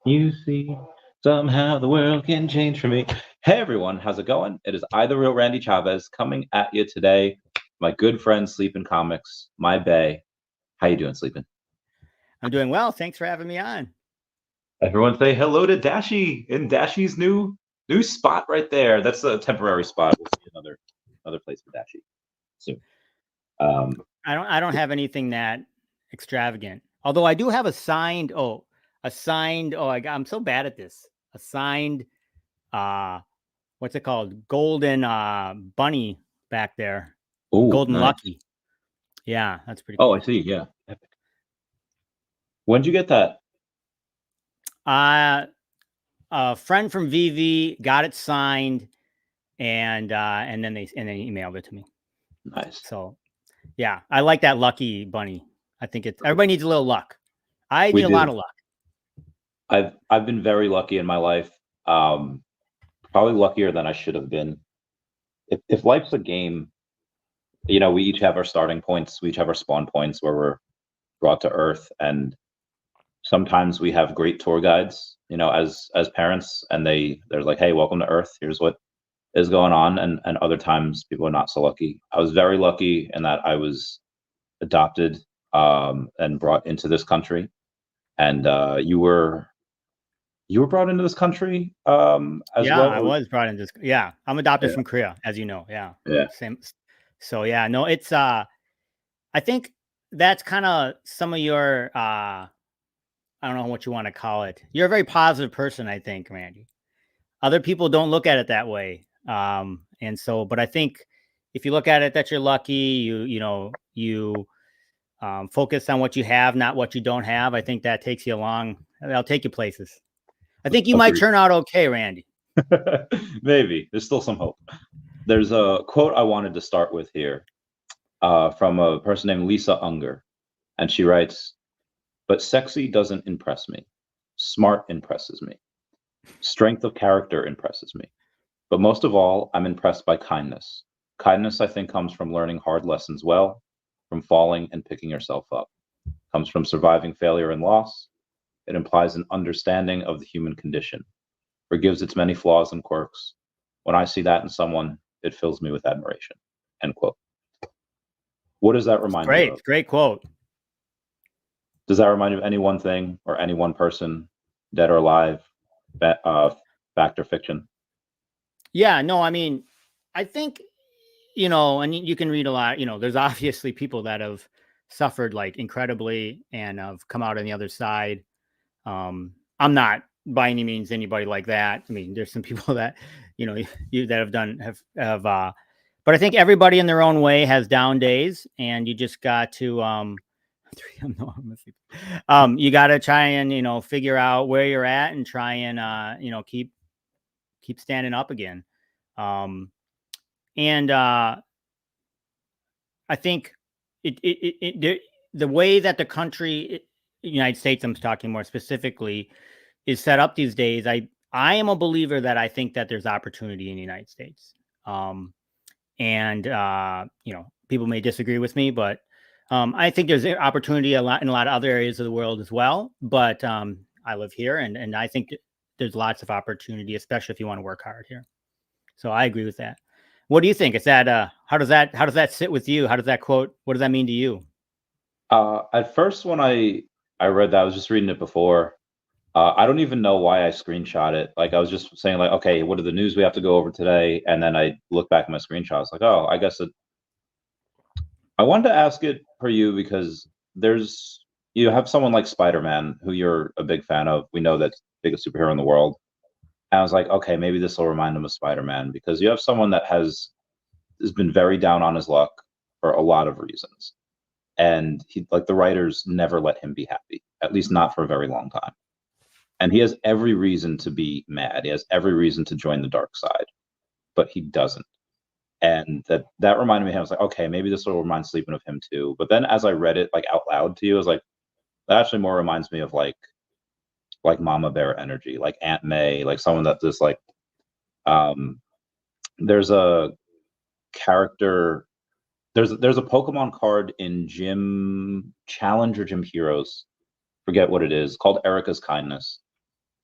You see, somehow the world can change for me. Hey everyone, how's it going? It is I, the real Randy Chavez, coming at you today. My good friend Sleepyn Comics, my bae. How you doing, Sleepyn? I'm doing well. Thanks for having me on. Everyone say hello to Dashi in Dashi's new spot right there. That's a temporary spot. We'll see another place for Dashi soon. Um, I don't have anything that extravagant. Although I do have I'm so bad at this. A signed uh what's it called? Golden bunny back there. oh, Golden nice. Lucky. Yeah, that's pretty Oh, I cool. see. Yeah. Epic. When'd you get that? Uh a friend from VeVe got it signed and then they emailed it to me. Nice. So yeah, I like that lucky bunny. I think everybody needs a little luck. I We need a lot do. of luck. I've been very lucky in my life. Um, Probably luckier than I should have been. If life's a game, we each have our starting points, we each have our spawn points where we're brought to Earth, and sometimes we have great tour guides, as parents, and they're like, "Hey, welcome to Earth. Here's what is going on," and other times people are not so lucky. I was very lucky in that I was adopted and brought into this country, and you were brought into this country as Yeah, I well. was brought in this. Yeah, I'm adopted Yeah, from Korea, as you know. Yeah, yeah. same. So yeah, no, it's I think that's kind of some of your I don't know what you want to call it. You're a very positive person, I think, Randy. Other people don't look at it that way. And so, but I think if you look at it that you're lucky, you focus on what you have, not what you don't have. I think that takes you along. That'll take you places. I think you might Agreed. turn out okay, Randy. Maybe there's still some hope. There's a quote I wanted to start with here from a person named Lisa Unger, and she writes, "But sexy doesn't impress me. Smart impresses me. Strength of character impresses me. But most of all, I'm impressed by kindness. Kindness, I think, comes from learning hard lessons well, from falling and picking yourself up. Comes from surviving failure and loss. It implies an understanding of the human condition, forgives its many flaws and quirks. When I see that in someone, it fills me with admiration." End quote. What does that It's remind you of? great, great quote. Does that remind you of any one thing or any one person, dead or alive, fact or fiction? Yeah, no, I mean, I think, and you can read a lot, there's obviously people that have suffered like incredibly and have come out on the other side. I'm not by any means anybody like that. I mean, there's some people that, you that have done but I think everybody in their own way has down days and you just got to, you got to try and, figure out where you're at and try and, keep standing up again. And I think the way that the country, United States, I'm talking more specifically, is set up these days. I am a believer that I think that there's opportunity in the United States. And people may disagree with me, but I think there's opportunity a lot in a lot of other areas of the world as well. But I live here, and I think there's lots of opportunity, especially if you want to work hard here. So I agree with that. What do you think? Is that how does that sit with you? How does that quote? What does that mean to you? At first, when I read that, I was just reading it before. I don't even know why I screenshot it. Like I was just saying, like, okay, what are the news we have to go over today? And then I look back at my screenshot. I was like, oh, I guess I wanted to ask it for you because you have someone like Spider-Man who you're a big fan of. We know that's the biggest superhero in the world. And I was like, okay, maybe this will remind him of Spider-Man because you have someone that has been very down on his luck for a lot of reasons. And like the writers never let him be happy, at least not for a very long time. And he has every reason to be mad. He has every reason to join the dark side, but he doesn't. And that reminded me, I was like, okay, maybe this will remind Sleeping of him too. But then as I read it like out loud to you, I was like, that actually more reminds me of like Mama Bear energy, like Aunt May, like someone that just like um there's a character there's a Pokemon card in Gym Challenge or Gym Heroes, forget what it is, called Erica's Kindness.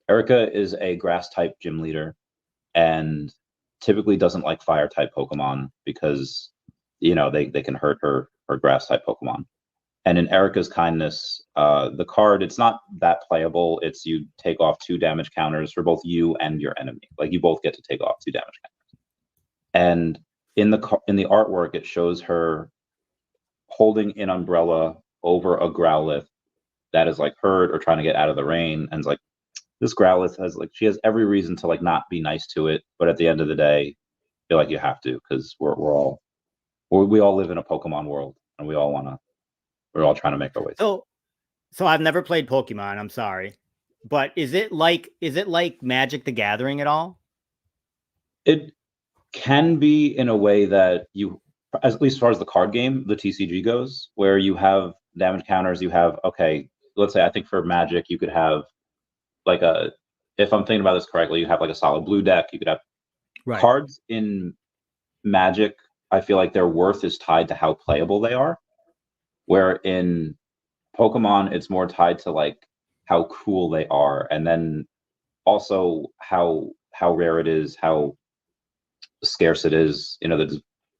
Erica is a grass type gym leader and typically doesn't like fire type Pokemon because, they can hurt her grass type Pokemon. And in Erica's kindness, the card, it's not that playable. It's you take off 2 damage counters for both you and your enemy. Like you both get to take off 2 damage counters. And in the artwork, it shows her holding an umbrella over a Growlithe that is like hurt or trying to get out of the rain. And it's like, this Growlithe she has every reason to like not be nice to it. But at the end of the day, I feel like you have to, because we all live in a Pokemon world and we're all trying to make our way through. So I've never played Pokemon. I'm sorry, but is it like Magic the Gathering at all? It can be in a way that at least as far as the card game, the TCG goes, where you have damage counters. You have, okay, let's say I think for Magic you could have like if I'm thinking about this correctly, you have like a solid blue deck. You could have cards in Magic. I feel like their worth is tied to how playable they are. Where in Pokemon, it's more tied to like how cool they are, and then also how rare it is, how scarce it is.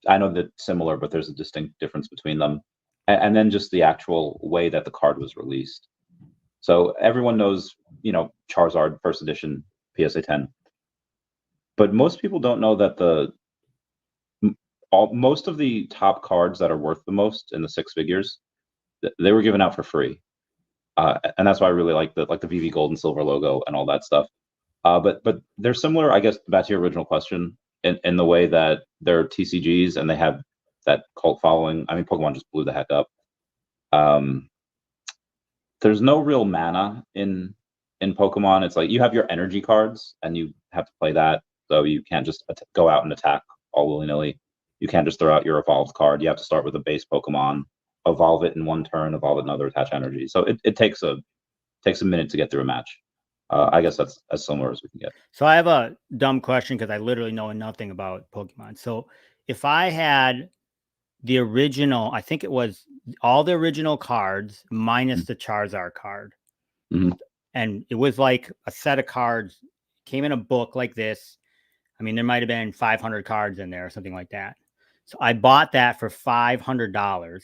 I know that similar, but there's a distinct difference between them, and then just the actual way that the card was released. So everyone knows, Charizard first edition PSA 10, but most people don't know that most of the top cards that are worth the most in the 6 figures, they were given out for free, and that's why I really like the VeVe gold and silver logo and all that stuff. But they're similar, I guess, back to your original question, in the way that they're TCGs and they have that cult following. I mean, Pokemon just blew the heck up. There's no real mana in Pokemon. It's like you have your energy cards and you have to play that, so you can't just go out and attack all willy-nilly. You can't just throw out your evolved card. You have to start with a base Pokemon, evolve it in one turn, evolve it another, attach energy. So it takes a minute to get through a match. I guess that's as similar as we can get. So I have a dumb question because I literally know nothing about Pokemon. So if I had the original, I think it was all the original cards minus the Charizard card, and it was like a set of cards, came in a book like this. I mean, there might have been 500 cards in there or something like that. So I bought that for $500.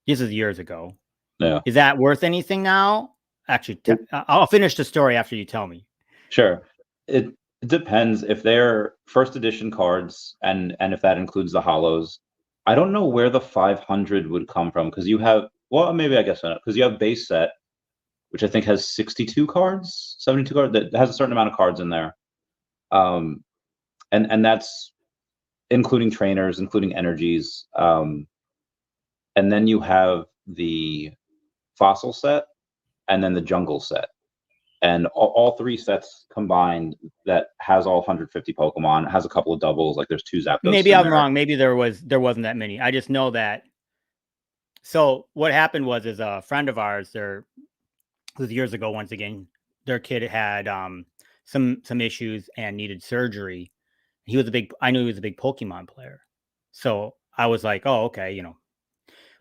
This is years ago. Yeah. Is that worth anything now? Actually, I'll finish the story after you tell me. Sure. It depends if they're first edition cards and if that includes the holos. I don't know where the 500 would come from, because you have, well, maybe I guess not, because you have base set, which I think has 62 cards, 72 cards, that has a certain amount of cards in there. And that's including trainers, including energies. And then you have the fossil set and then the jungle set. And all 3 sets combined that has all 150 Pokemon, has a couple of doubles, like there's 2 Zapdos. Maybe I'm wrong. Maybe there wasn't that many. I just know that. So what happened was a friend of ours, it was years ago, once again, their kid had some issues and needed surgery. I knew he was a big Pokemon player. So I was like, oh, okay,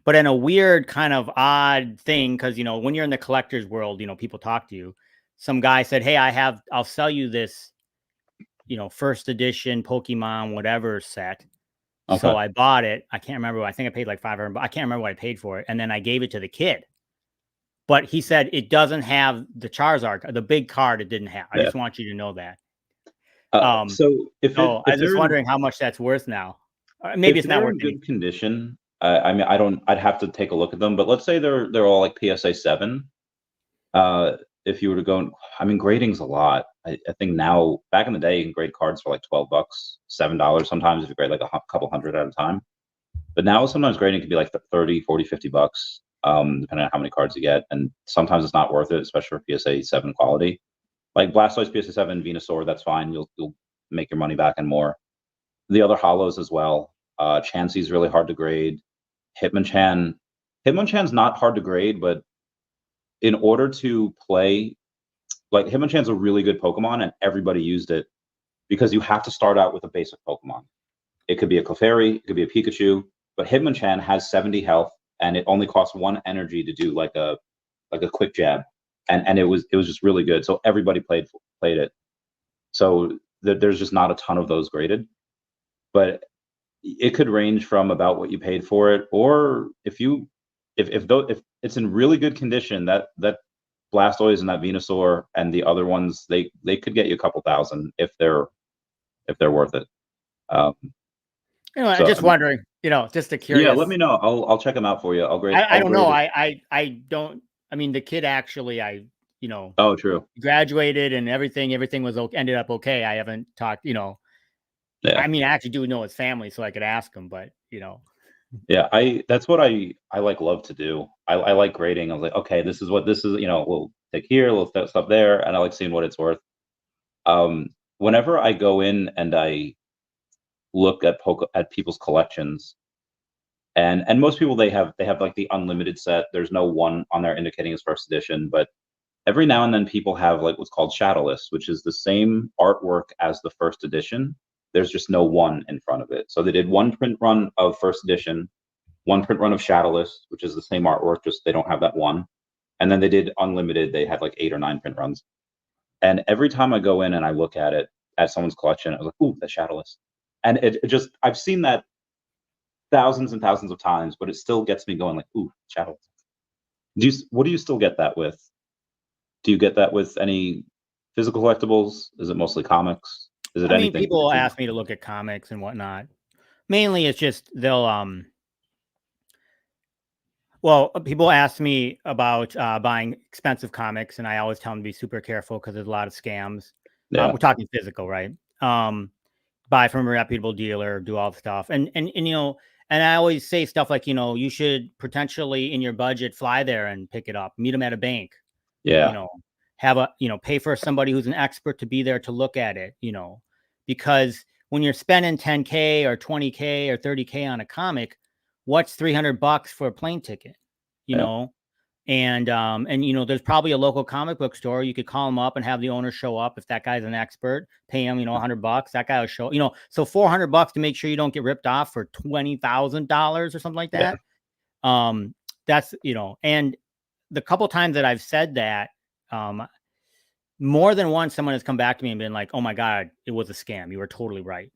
But in a weird kind of odd thing, because, when you're in the collector's world, people talk to you. Some guy said, hey, I'll sell you this, first edition Pokemon, whatever set. Okay. So I bought it. I can't remember. I think I paid like $500, but I can't remember what I paid for it. And then I gave it to the kid. But he said it doesn't have the Charizard, the big card it didn't have. I just want you to know that. So if I was just wondering how much that's worth now. Maybe it's not worth in good condition. I mean, I'd have to take a look at them, but let's say they're all like PSA 7. If you were to go, I mean, grading's a lot. I think now, back in the day, you can grade cards for like $12, $7 sometimes if you grade like a couple hundred at a time. But now sometimes grading can be like 30, 40, $50, depending on how many cards you get. And sometimes it's not worth it, especially for PSA 7 quality. Like Blastoise PSA 7, Venusaur, that's fine. You'll make your money back and more. The other holos as well. Chansey's really hard to grade. Hitmonchan's not hard to grade, but in order to play, like Hitmonchan's a really good Pokemon and everybody used it because you have to start out with a basic Pokemon. It could be a Clefairy, it could be a Pikachu, but Hitmonchan has 70 health and it only costs 1 energy to do like a quick jab. and it was just really good. So everybody played it. So there's just not a ton of those graded, but it could range from about what you paid for it, or if it's in really good condition, that Blastoise and that Venusaur and the other ones, they could get you a couple thousand if they're worth it. I'm just wondering, just a curious. Yeah, let me know. I'll check them out for you. I'll grade. I don't know. I don't. I mean, the kid actually, Oh, true. Graduated and everything was ended up okay. I haven't talked, Yeah. I mean, I actually do know his family, so I could ask him, but Yeah, that's what I love to do. I like grading. I was like, okay, this is, we'll take here, we'll stop there, and I like seeing what it's worth. Whenever I go in and I look at people's collections, and most people, they have like the unlimited set. There's no one on there indicating it's first edition, but every now and then people have like what's called shadowless, which is the same artwork as the first edition. There's just no one in front of it. So they did one print run of first edition, one print run of shadowless, which is the same artwork, just they don't have that one. And then they did unlimited. They had like 8 or 9 print runs. And every time I go in and I look at it, at someone's collection, I was like, ooh, that's shadowless. And it just, I've seen that thousands and thousands of times, but it still gets me going like, ooh, shadowless. What do you still get that with? Do you get that with any physical collectibles? Is it mostly comics? Is it anything? People ask me to look at comics and whatnot. Mainly it's just they'll people ask me about buying expensive comics, and I always tell them to be super careful because there's a lot of scams. Yeah. We're talking physical, right? Buy from a reputable dealer, do all the stuff. And I always say stuff like, you should potentially in your budget fly there and pick it up, meet them at a bank. Yeah. Have pay for somebody who's an expert to be there to look at it, because when you're spending $10K or $20K or $30K on a comic, what's $300 for a plane ticket, and there's probably a local comic book store. You could call them up and have the owner show up. If that guy's an expert, pay him, $100, that guy will show, so $400 to make sure you don't get ripped off for $20,000 or something like that. Yeah. That's, and the couple times that I've said that, more than once, someone has come back to me and been like, "Oh my God, it was a scam. You were totally right."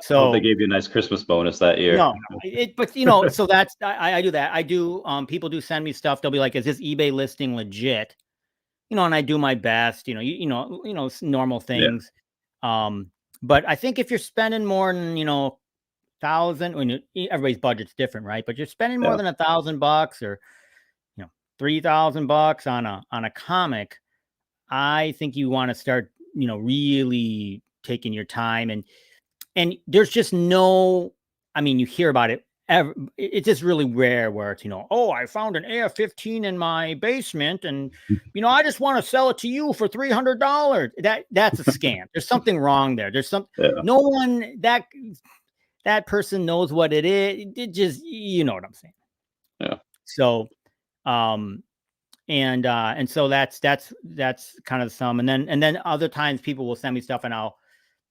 So they gave you a nice Christmas bonus that year. No, but so that's I do that. I do. People do send me stuff. They'll be like, "Is this eBay listing legit?" And I do my best. Normal things. Yeah. But I think if you're spending more than $1,000, everybody's budget's different, right? But you're spending more than $1,000 or $3,000 on a comic, I think you want to start, really taking your time, and there's just no, you hear about it. It's just really rare where it's, I found an AR-15 in my basement and, I just want to sell it to you for $300. That's a scam. There's something wrong there. There's no one that person knows what it is. It just, you know what I'm saying? Yeah. So, and so that's kind of some, and then other times people will send me stuff and I'll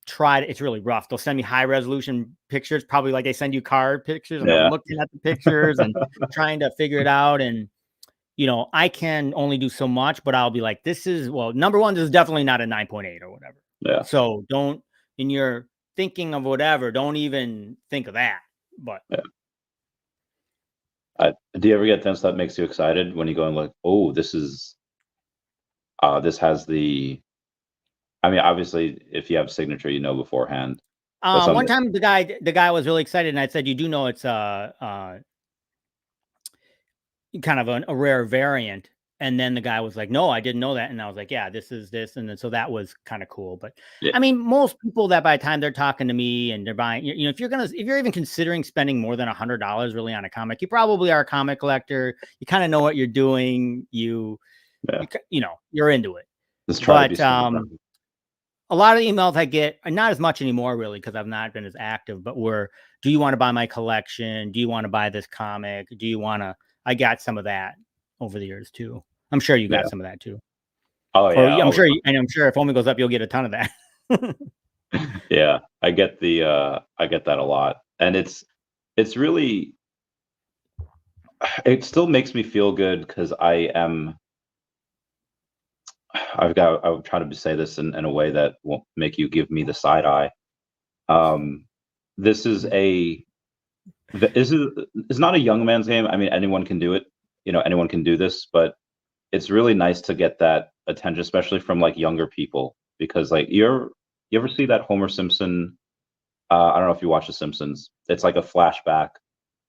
try to, it's really rough. They'll send me high resolution pictures, probably like they send you card pictures, and I'm looking at the pictures and trying to figure it out. And, I can only do so much, but I'll be like, number one, this is definitely not a 9.8 or whatever. Yeah. So don't, in your thinking of whatever, don't even think of that. But do you ever get things that makes you excited when you go and like, oh, this has the, obviously if you have signature, beforehand. One time the guy was really excited, and I said, you do know it's kind of a rare variant. And then the guy was like, no, I didn't know that. And I was like, yeah, this is this. And then, so that was kind of cool. But most people that by the time they're talking to me and they're buying, if you're even considering spending more than $100 really on a comic, you probably are a comic collector. You kind of know what you're doing. You're into it. But a lot of the emails I get, not as much anymore really, because I've not been as active, but do you want to buy my collection? Do you want to buy this comic? I got some of that over the years too. I'm sure you got some of that too. Oh yeah, I'm sure if Omi goes up, you'll get a ton of that. Yeah, I get that a lot, and it's really, it still makes me feel good because I'm trying to say this in a way that won't make you give me the side eye. This is it's not a young man's game. I mean, anyone can do it. Anyone can do this, but it's really nice to get that attention, especially from like younger people, because like you ever see that Homer Simpson? I don't know if you watch The Simpsons. It's like a flashback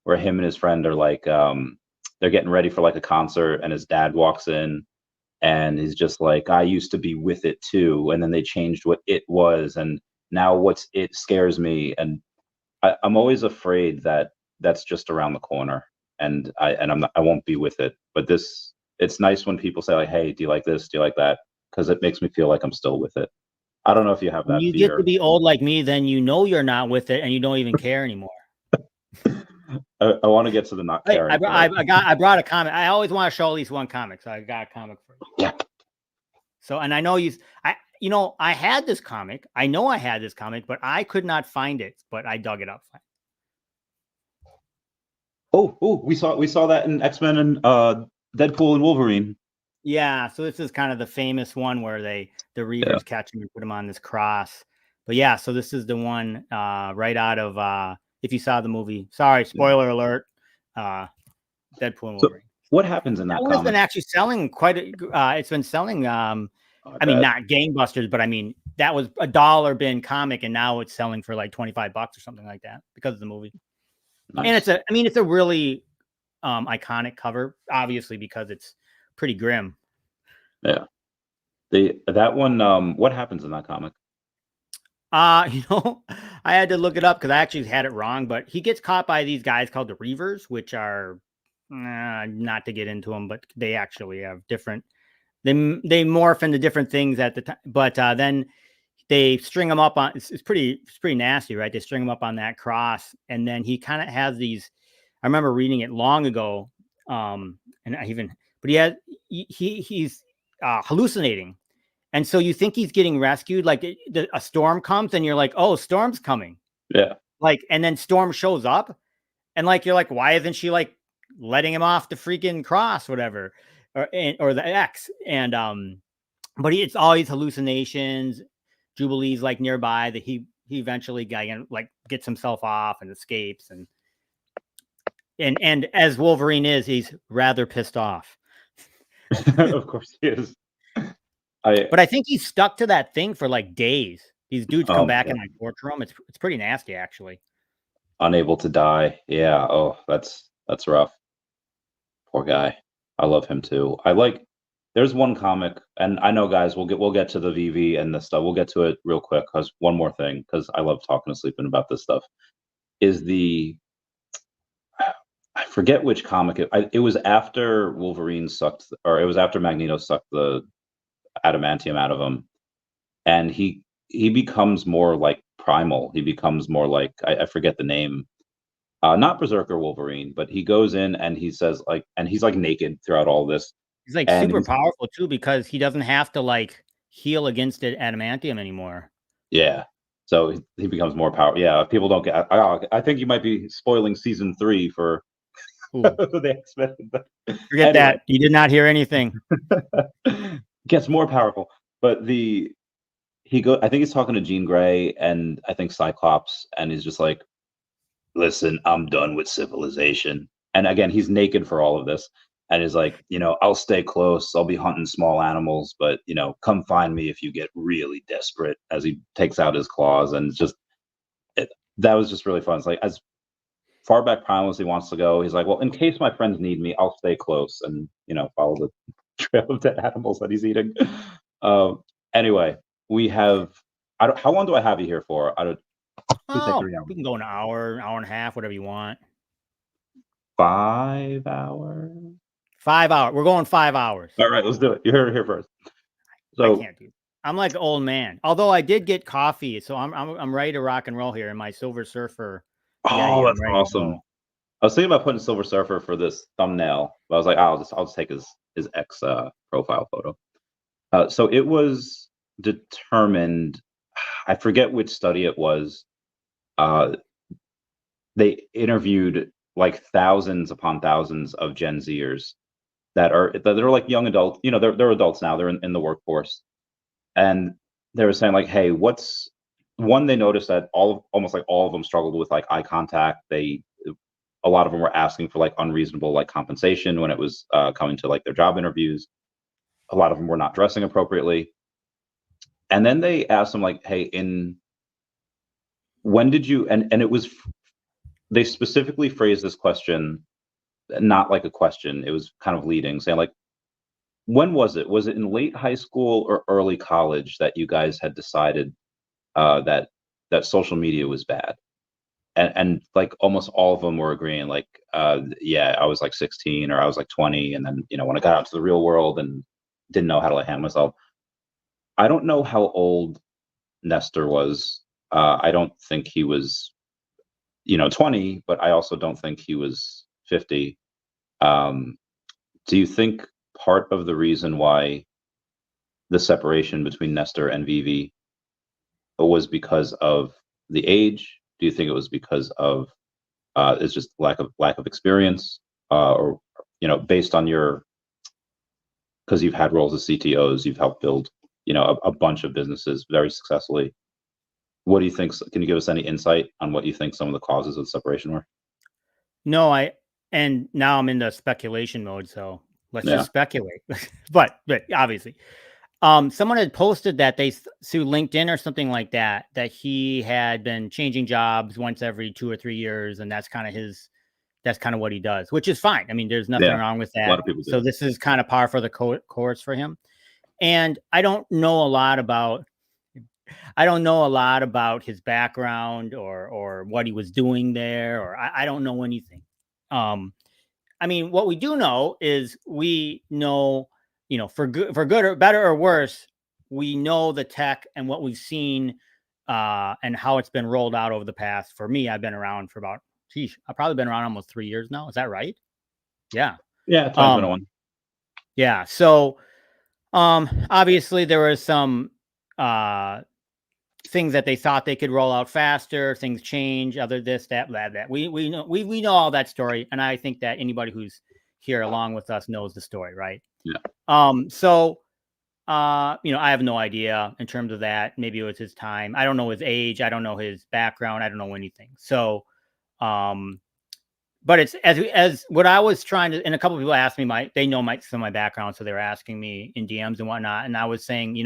where him and his friend are like they're getting ready for like a concert, and his dad walks in, and he's just like, I used to be with it too, and then they changed what it was, and now what's it scares me, and I'm always afraid that that's just around the corner, and I won't be with it. But it's nice when people say like, hey, do you like this? Do you like that? Because it makes me feel like I'm still with it. I don't know if you have When that you get to fear. be old like me, then you're not with it and you don't even care anymore. I want to get to the not caring. I brought a comic. I always want to show at least one comic, so I got a comic for you. Yeah. So, and I know I had this comic. I know I had this comic, but I could not find it. But I dug it up. Oh, we saw that in X-Men and Deadpool and Wolverine. Yeah, so this is kind of the famous one where the Reavers catch him and put him on this cross. But yeah, so this is the one right out of if you saw the movie. Sorry, spoiler alert. Deadpool and Wolverine. So what happens in that comic? It's been actually selling quite it's been selling I mean, not gangbusters, but I mean, that was a $1 bin comic, and now it's selling for like $25 or something like that because of the movie. Nice. And it's a really iconic cover, obviously, because it's pretty grim. Yeah. That one, what happens in that comic? I had to look it up because I actually had it wrong, but he gets caught by these guys called the Reavers, which are not to get into them, but they actually have different. They morph into different things at the time, but then they string him up on. It's pretty nasty, right? They string him up on that cross, and then he kind of has these. I remember reading it long ago, and he's hallucinating. And so you think he's getting rescued, like a storm comes and you're like, oh, storm's coming. Yeah. Like, and then storm shows up and like, you're like, why isn't she like letting him off the freaking cross, whatever, or the X? And, but it's all these hallucinations. Jubilee's like nearby that he eventually like gets himself off and escapes. And as Wolverine is, he's rather pissed off. Of course he is. But I think he's stuck to that thing for like days. These dudes come back and like torture him. It's pretty nasty, actually. Unable to die. Yeah. Oh, that's rough. Poor guy. I love him too. There's one comic, and I know, guys, we'll get to the VeVe and the stuff. We'll get to it real quick because one more thing, because I love talking to Sleepyn about this stuff, is I forget which comic it was after Wolverine sucked, or it was after Magneto sucked the adamantium out of him, and he becomes more like primal. He becomes more like I forget the name, not Berserker Wolverine, but he goes in and he says like, and he's like naked throughout all this. He's like super powerful too, because he doesn't have to like heal against it adamantium anymore. Yeah, so he becomes more powerful. Yeah, people don't get. I think you might be spoiling season 3 for the X-Men. Forget that. You did not hear anything. Gets more powerful, but I think he's talking to Jean Grey and I think Cyclops, and he's just like, listen, I'm done with civilization. And again, he's naked for all of this, and he's like, I'll stay close, I'll be hunting small animals, but come find me if you get really desperate, as he takes out his claws. And it's just that was just really fun. It's like, as far back primal as he wants to go, he's like, well, in case my friends need me, I'll stay close and follow the trail of dead animals that he's eating. Anyway, we have. How long do I have you here for? We can go an hour and a half, whatever you want. 5 hours. 5 hours. We're going 5 hours. All right, let's do it. You heard it here first. So I can't do. I'm like an old man. Although I did get coffee, so I'm ready to rock and roll here in my Silver Surfer. Oh, that's awesome. I was thinking about putting Silver Surfer for this thumbnail, but I was like, I'll just take his X profile photo. So it was determined. I forget which study it was. They interviewed like thousands upon thousands of Gen Zers they're like young adults. You know, they're adults now. They're in the workforce, and they were saying like, hey, what's one? They noticed that almost like all of them struggled with like eye contact. A lot of them were asking for like unreasonable like compensation when it was coming to like their job interviews. A lot of them were not dressing appropriately. And then they asked them like, hey, when did you, and it was, they specifically phrased this question, not like a question. It was kind of leading, saying like, when was it? Was it in late high school or early college that you guys had decided that social media was bad? And like almost all of them were agreeing, like, yeah, I was like 16 or I was like 20, and then when I got out to the real world and didn't know how to like handle myself. I don't know how old Nestor was. I don't think he was 20, but I also don't think he was 50. Do you think part of the reason why the separation between Nestor and VeVe was because of the age? Do you think it was because of it's just lack of experience, or based on because you've had roles as CTOs, you've helped build a bunch of businesses very successfully. What do you think? Can you give us any insight on what you think some of the causes of the separation were? No, and now I'm in the speculation mode, so let's just speculate. but obviously, someone had posted that through LinkedIn or something like that he had been changing jobs once every 2 or 3 years, and that's kind of what he does, which is fine. I mean, there's nothing wrong with that. A lot of people do. So this is kind of par for the course for him. And I don't know a lot about his background or what he was doing there, or I don't know anything. I mean, what we do know is we know, for good or better or worse, we know the tech and what we've seen and how it's been rolled out over the past. For me, I've been around for about, I've probably been around almost 3 years now. Is that right? Yeah. Yeah, 2021. Yeah. So obviously there was some things that they thought they could roll out faster, things change, other this, that, that. We know all that story. And I think that anybody who's here along with us knows the story, right? Yeah. So I have no idea in terms of that. Maybe it was his time. I don't know his age. I don't know his background. I don't know anything. So, but it's as what I was trying to, and a couple of people asked me they know some of my background. So they were asking me in DMs and whatnot. And I was saying,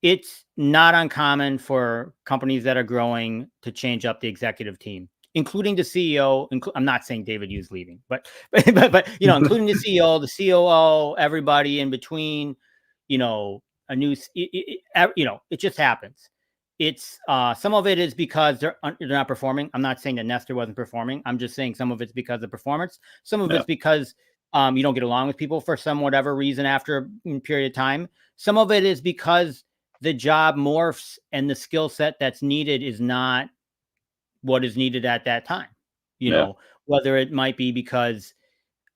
it's not uncommon for companies that are growing to change up the executive team, including the CEO. I'm not saying David Yu's leaving, but including the CEO, the COO, everybody in between. A new, it just happens. It's some of it is because they're not performing. I'm not saying that Nestor wasn't performing. I'm just saying some of it's because of performance. Some of it's because you don't get along with people for some whatever reason after a period of time. Some of it is because the job morphs and the skill set that's needed is not what is needed at that time. Whether it might be because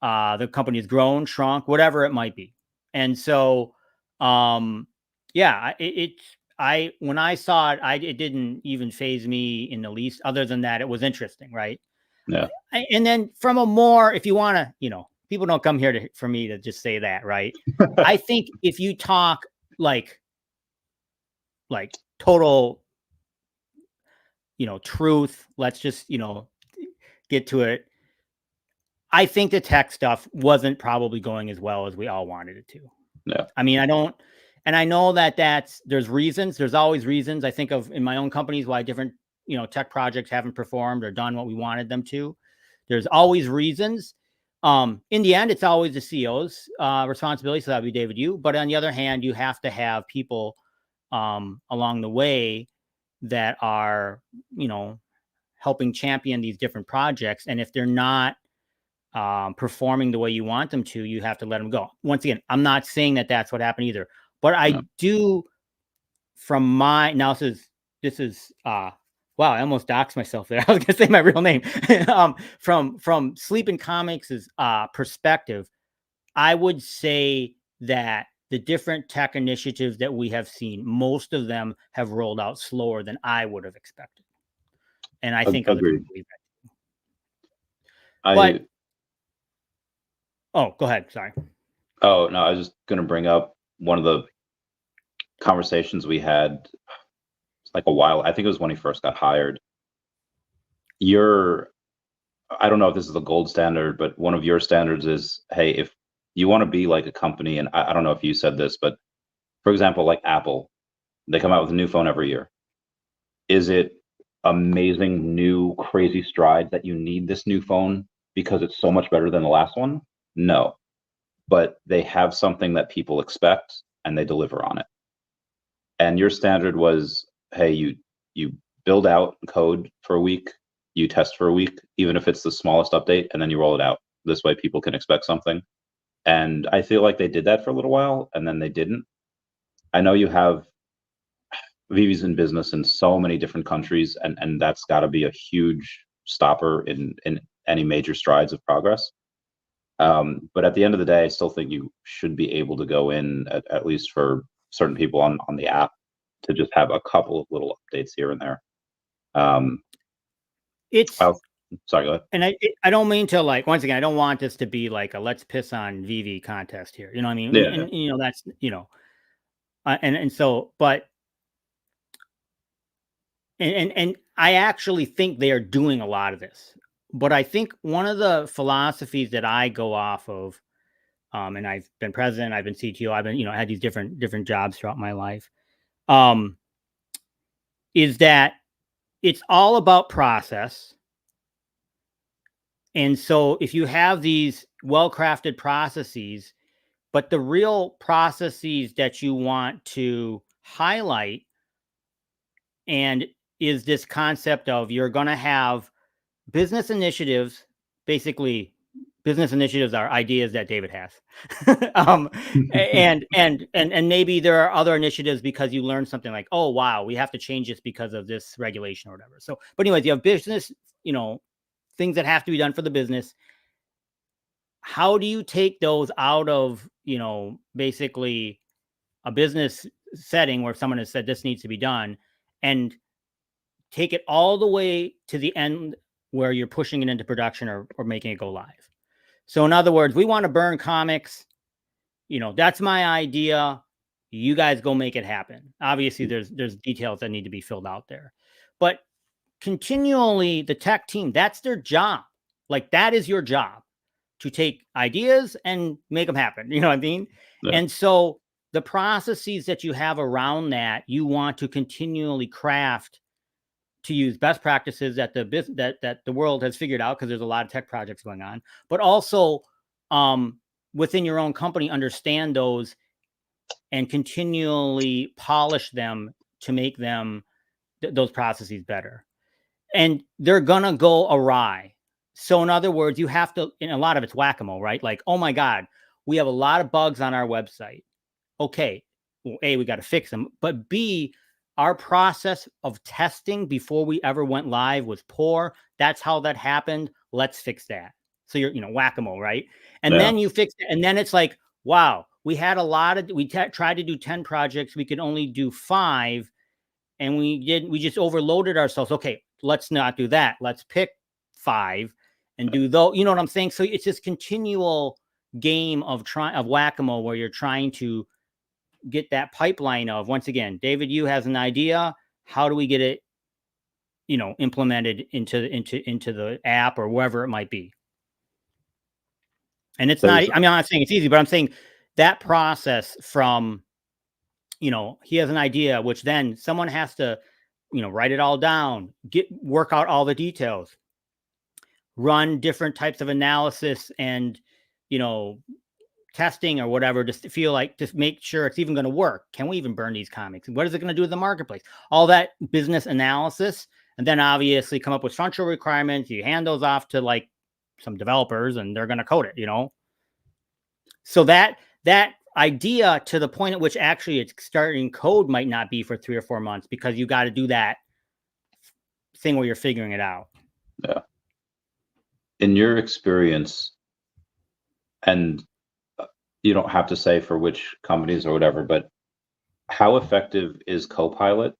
the company has grown, shrunk, whatever it might be. And so, when I saw it, it didn't even faze me in the least, other than that it was interesting, right? Yeah. And then from a more, if you want to, people don't come here for me to just say that, right? I think if you talk like total, truth, let's just, get to it. I think the tech stuff wasn't probably going as well as we all wanted it to. Yeah. I mean, I know that there's reasons. There's always reasons. I think of in my own companies why different, tech projects haven't performed or done what we wanted them to. There's always reasons. In the end, it's always the CEO's responsibility. So that would be David Yu. But on the other hand, you have to have people along the way that are, helping champion these different projects. And if they're not performing the way you want them to, you have to let them go. Once again, I'm not saying that that's what happened either, but I do from now this is wow, I almost doxed myself there. I was gonna say my real name. From Sleepyn Comics' perspective, I would say that the different tech initiatives that we have seen, most of them have rolled out slower than I would have expected. And I think other people believe But oh, go ahead. Sorry. Oh no, I was just going to bring up one of the conversations we had like a while. I think it was when he first got hired. I don't know if this is the gold standard, but one of your standards is, hey, if you want to be like a company, and I don't know if you said this, but for example, like Apple, they come out with a new phone every year. Is it amazing, new, crazy strides that you need this new phone because it's so much better than the last one? No. But they have something that people expect and they deliver on it. And your standard was, hey, you build out code for a week, you test for a week, even if it's the smallest update, and then you roll it out. This way people can expect something. And I feel like they did that for a little while and then they didn't. I know you have VeVe's in business in so many different countries, and that's got to be a huge stopper in any major strides of progress. But at the end of the day, I still think you should be able to go in, at least for certain people on the app, to just have a couple of little updates here and there. Sorry, go ahead. And I don't mean to, like, once again, I don't want this to be like a let's piss on VeVe contest here. You know what I mean? Yeah. And you know, that's, you know, and so, but, and I actually think they are doing a lot of this. But I think one of the philosophies that I go off of, and I've been president, I've been CTO, I've been, you know, I had these different jobs throughout my life, is that it's all about process. And so if you have these well-crafted processes, but the real processes that you want to highlight, and is this concept of you're going to have business initiatives. Basically, business initiatives are ideas that David has. And maybe there are other initiatives because you learn something like, oh, wow, we have to change this because of this regulation or whatever. So, but anyways, you have business, you know, things that have to be done for the business. How do you take those out of, you know, basically a business setting where someone has said this needs to be done, and take it all the way to the end where you're pushing it into production or making it go live? So in other words, we want to burn comics. You know, that's my idea. You guys go make it happen. Obviously, there's details that need to be filled out there. But continually, the tech team, that's their job. Like, that is your job, to take ideas and make them happen. You know what I mean? Yeah. And so the processes that you have around that, you want to continually craft to use best practices that the world has figured out, because there's a lot of tech projects going on, but also within your own company, understand those and continually polish them to make them those processes better. And they're gonna go awry. So in other words, you have to, and a lot of it's whack-a-mole, right? Like, oh my God, we have a lot of bugs on our website. Okay, well, A, we got to fix them, but B, our process of testing before we ever went live was poor. That's how that happened. Let's fix that. So you're, you know, whack-a-mole, right? And then you fix it. And then it's like, wow, we had a lot of, we tried to do 10 projects. We could only do 5. And we just overloaded ourselves. Okay, let's not do that. Let's pick 5 and do those, you know what I'm saying? So it's this continual game of whack-a-mole where you're trying to get that pipeline of, once again, David, you has an idea. How do we get it, you know, implemented into the app or wherever it might be? And it's not, I mean, I'm not saying it's easy, but I'm saying that process from, you know, he has an idea, which then someone has to, you know, write it all down, work out all the details, run different types of analysis and, you know, testing or whatever, just to feel like, just make sure it's even going to work. Can we even burn these comics? What is it going to do to the marketplace? All that business analysis. And then obviously come up with functional requirements. You hand those off to like some developers and they're going to code it, you know? So that idea to the point at which actually it's starting code might not be for 3 or 4 months, because you got to do that thing where you're figuring it out. Yeah. In your experience, and you don't have to say for which companies or whatever, but how effective is Copilot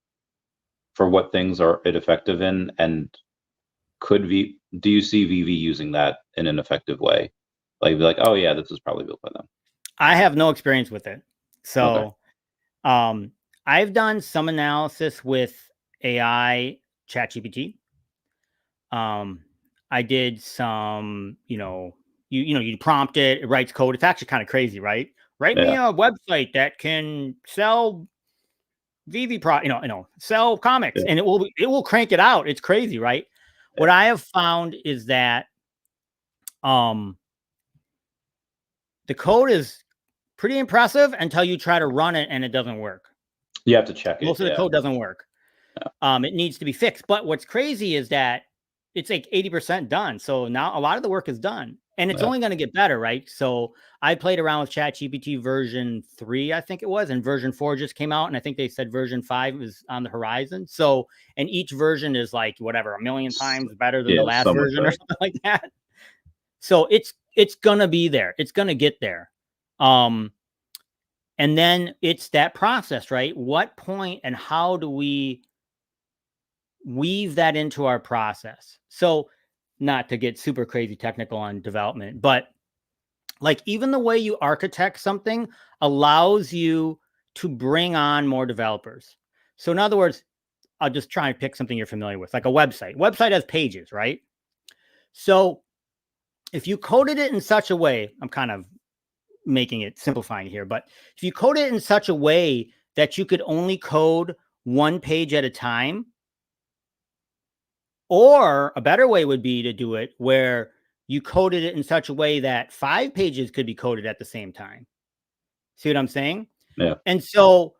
for what things are it effective in? And do you see VeVe using that in an effective way? Like, be like, oh yeah, this was probably built by them. I have no experience with it. Okay. So I've done some analysis with AI ChatGPT. I did some, you prompt it, it writes code. It's actually kind of crazy, right? Write me Yeah. a website that can sell VeVe sell comics, Yeah. and it will crank it out. It's crazy, right? Yeah. What I have found is that the code is pretty impressive until you try to run it and it doesn't work. You have to check it. Most of the code doesn't work. Yeah. It needs to be fixed. But what's crazy is that it's like 80% done. So now a lot of the work is done, and it's only going to get better, right? So I played around with ChatGPT version 3, I think it was, and version 4 just came out, and I think they said version 5 is on the horizon. So, and each version is like whatever, a million times better than the last version or something like that. So it's gonna be there. It's gonna get there. And then it's that process, right? What point and how do we weave that into our process? So, not to get super crazy technical on development, but like even the way you architect something allows you to bring on more developers. So in other words, I'll just try and pick something you're familiar with, like a website. Website has pages, right? So if you coded it in such a way, I'm kind of making it simplifying here, but if you code it in such a way that you could only code one page at a time, or a better way would be to do it where you coded it in such a way that 5 pages could be coded at the same time. See what I'm saying? Yeah. And so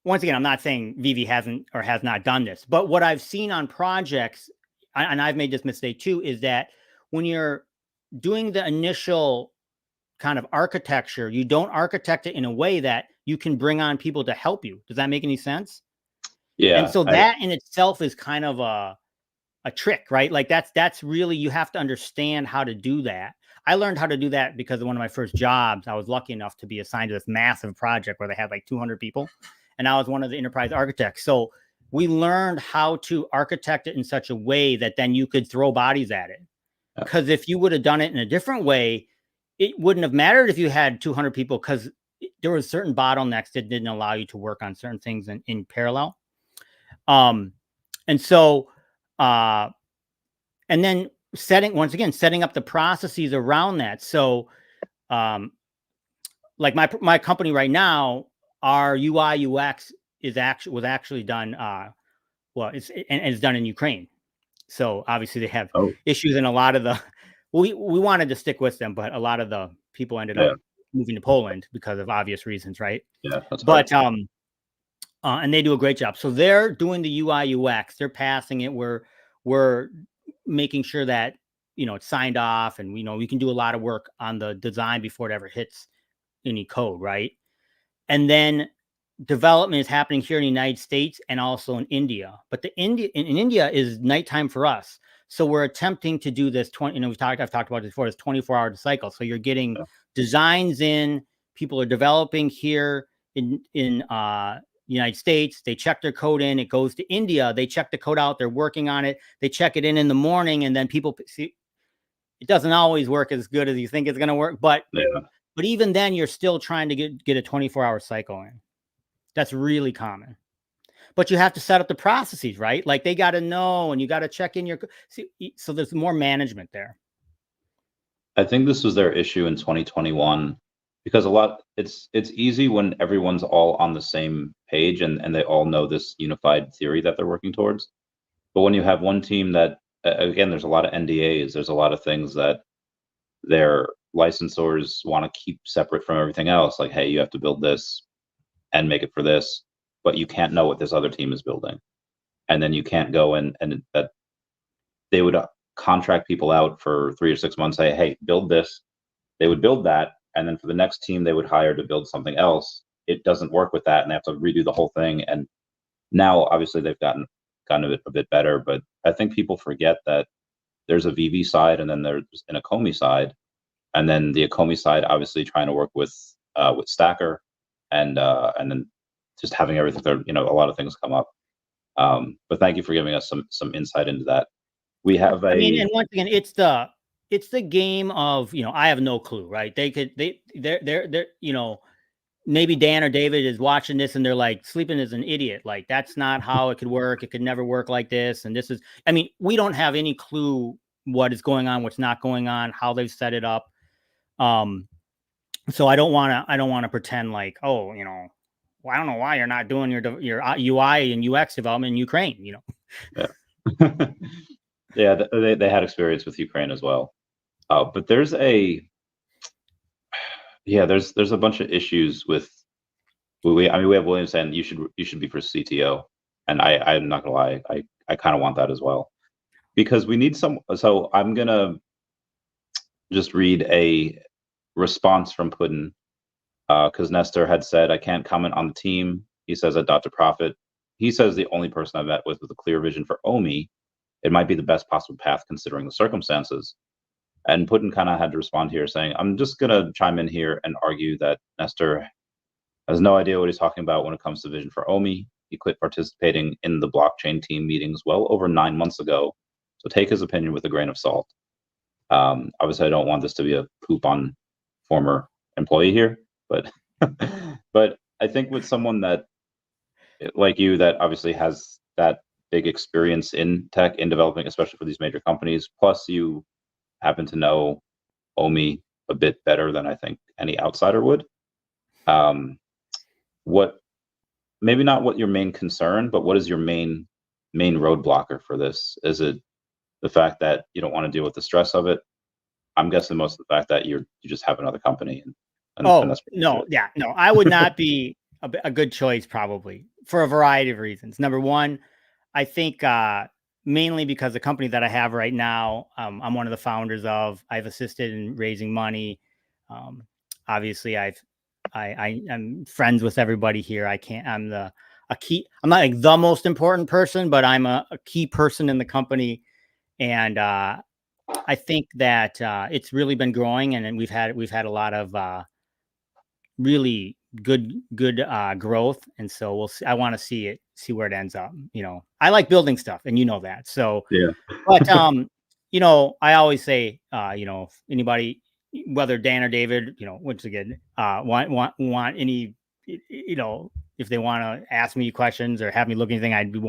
once again, I'm not saying VeVe hasn't or has not done this, but what I've seen on projects, and I've made this mistake too, is that when you're doing the initial kind of architecture, you don't architect it in a way that you can bring on people to help you. Does that make any sense? Yeah. And so that in itself is kind of a trick, right? Like that's really, you have to understand how to do that. I learned how to do that because of one of my first jobs. I was lucky enough to be assigned to this massive project where they had like 200 people, and I was one of the enterprise architects. So we learned how to architect it in such a way that then you could throw bodies at it. Because if you would have done it in a different way, it wouldn't have mattered if you had 200 people, because there were certain bottlenecks that didn't allow you to work on certain things in parallel. And so, and then setting up the processes around that. So, like my company right now, our UI UX was actually done. It's done in Ukraine. So obviously they have issues in a lot of the. We wanted to stick with them, but a lot of the people ended up moving to Poland because of obvious reasons, right? Yeah. But and they do a great job. So they're doing the UI UX. They're passing it. We're making sure that it's signed off, and we can do a lot of work on the design before it ever hits any code, right? And then development is happening here in the United States and also in India. But in India is nighttime for us. So we're attempting to do this I've talked about this before, this 24-hour cycle. So you're getting designs in, people are developing here in United States. They check their code in, it goes to India. They check the code out. They're working on it. They check it in the morning, and then people see it doesn't always work as good as you think it's going to work. But even then, you're still trying to get a 24-hour cycle in. That's really common. But you have to set up the processes, right? Like they got to know, and you got to check in your. So there's more management there. I think this was their issue in 2021, because it's easy when everyone's all on the same page and they all know this unified theory that they're working towards. But when you have one team that, again, there's a lot of NDAs, there's a lot of things that their licensors want to keep separate from everything else. Like, hey, you have to build this and make it for this, but you can't know what this other team is building. And then you can't go and that they would contract people out for 3 or 6 months, say, hey, build this. They would build that. And then for the next team they would hire to build something else. It doesn't work with that, and they have to redo the whole thing. And now obviously they've gotten a bit better, but I think people forget that there's a VeVe side and then there's an Ecomi side. And then the Ecomi side obviously trying to work with Stacker and then just having everything there, a lot of things come up. But thank you for giving us some insight into that. We have I mean, and once again, it's the game of, I have no clue, right? They're maybe Dan or David is watching this and they're like, Sleepyn is an idiot. Like, that's not how it could work. It could never work like this. And this is, I mean, we don't have any clue what is going on, what's not going on, how they've set it up. So I don't want to pretend like, oh, well, I don't know why you're not doing your UI and UX development in Ukraine, Yeah. Yeah, they had experience with Ukraine as well. But there's a bunch of issues with we have William saying you should be for CTO, and I'm not gonna lie, I kind of want that as well, because we need some. So I'm gonna just read a response from Putin, because Nestor had said, I can't comment on the team. He says at Dr. Profit, he says the only person I met with a clear vision for Omi, it might be the best possible path considering the circumstances. And Putin kind of had to respond here saying, I'm just going to chime in here and argue that Nestor has no idea what he's talking about when it comes to vision for Omi. He quit participating in the blockchain team meetings well over 9 months ago. So take his opinion with a grain of salt. Obviously, I don't want this to be a poop on former employee here, but but I think with someone that like you, that obviously has that big experience in tech, in developing, especially for these major companies, plus you happen to know Omi a bit better than I think any outsider would. What, maybe not what your main concern, but what is your main roadblocker for this? Is it the fact that you don't want to deal with the stress of it? I'm guessing most of the fact that you just have another company. And that's no, yeah, no, I would not be a good choice probably for a variety of reasons. Number one, I think mainly because the company that I have right now, I'm one of the founders of. I've assisted in raising money. Obviously, I'm friends with everybody here. I'm not like the most important person, but I'm a key person in the company. And I think that it's really been growing, and we've had a lot of really good growth. And so we'll see. I want to see where it ends up. I like building stuff, and that. So yeah. But I always say, if anybody, whether Dan or David, once again, want any, if they want to ask me questions or have me look at anything, I'd be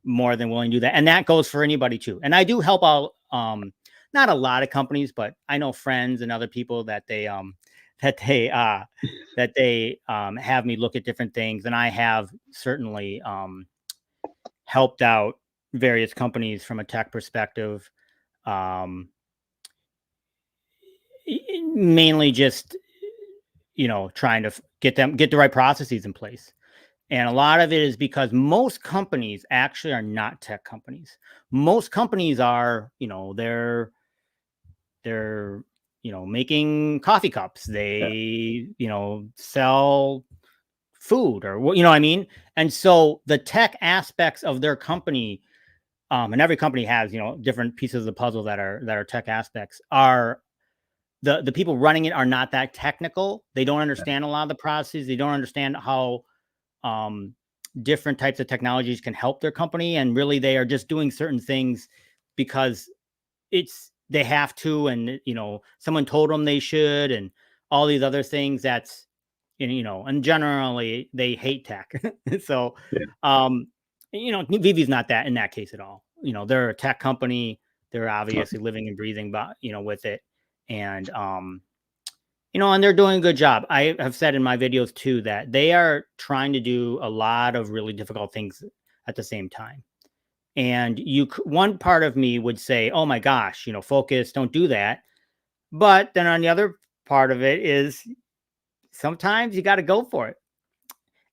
more than willing to do that. And that goes for anybody too. And I do help out, not a lot of companies, but I know friends and other people that they have me look at different things. And I have certainly helped out various companies from a tech perspective, mainly just trying to get the right processes in place. And a lot of it is because most companies actually are not tech companies. Most companies are, they're making coffee cups. They sell food, or what, what I mean? And so the tech aspects of their company, and every company has, different pieces of the puzzle that are tech aspects, are the people running it are not that technical. They don't understand a lot of the processes. They don't understand how different types of technologies can help their company. And really they are just doing certain things because they have to, and, someone told them they should, and all these other things. That's, and generally they hate tech. So, VeVe's not that in that case at all. They're a tech company. They're obviously living and breathing, with it. And, and they're doing a good job. I have said in my videos too, that they are trying to do a lot of really difficult things at the same time. And one part of me would say, oh my gosh, focus, don't do that. But then on the other part of it is sometimes you got to go for it.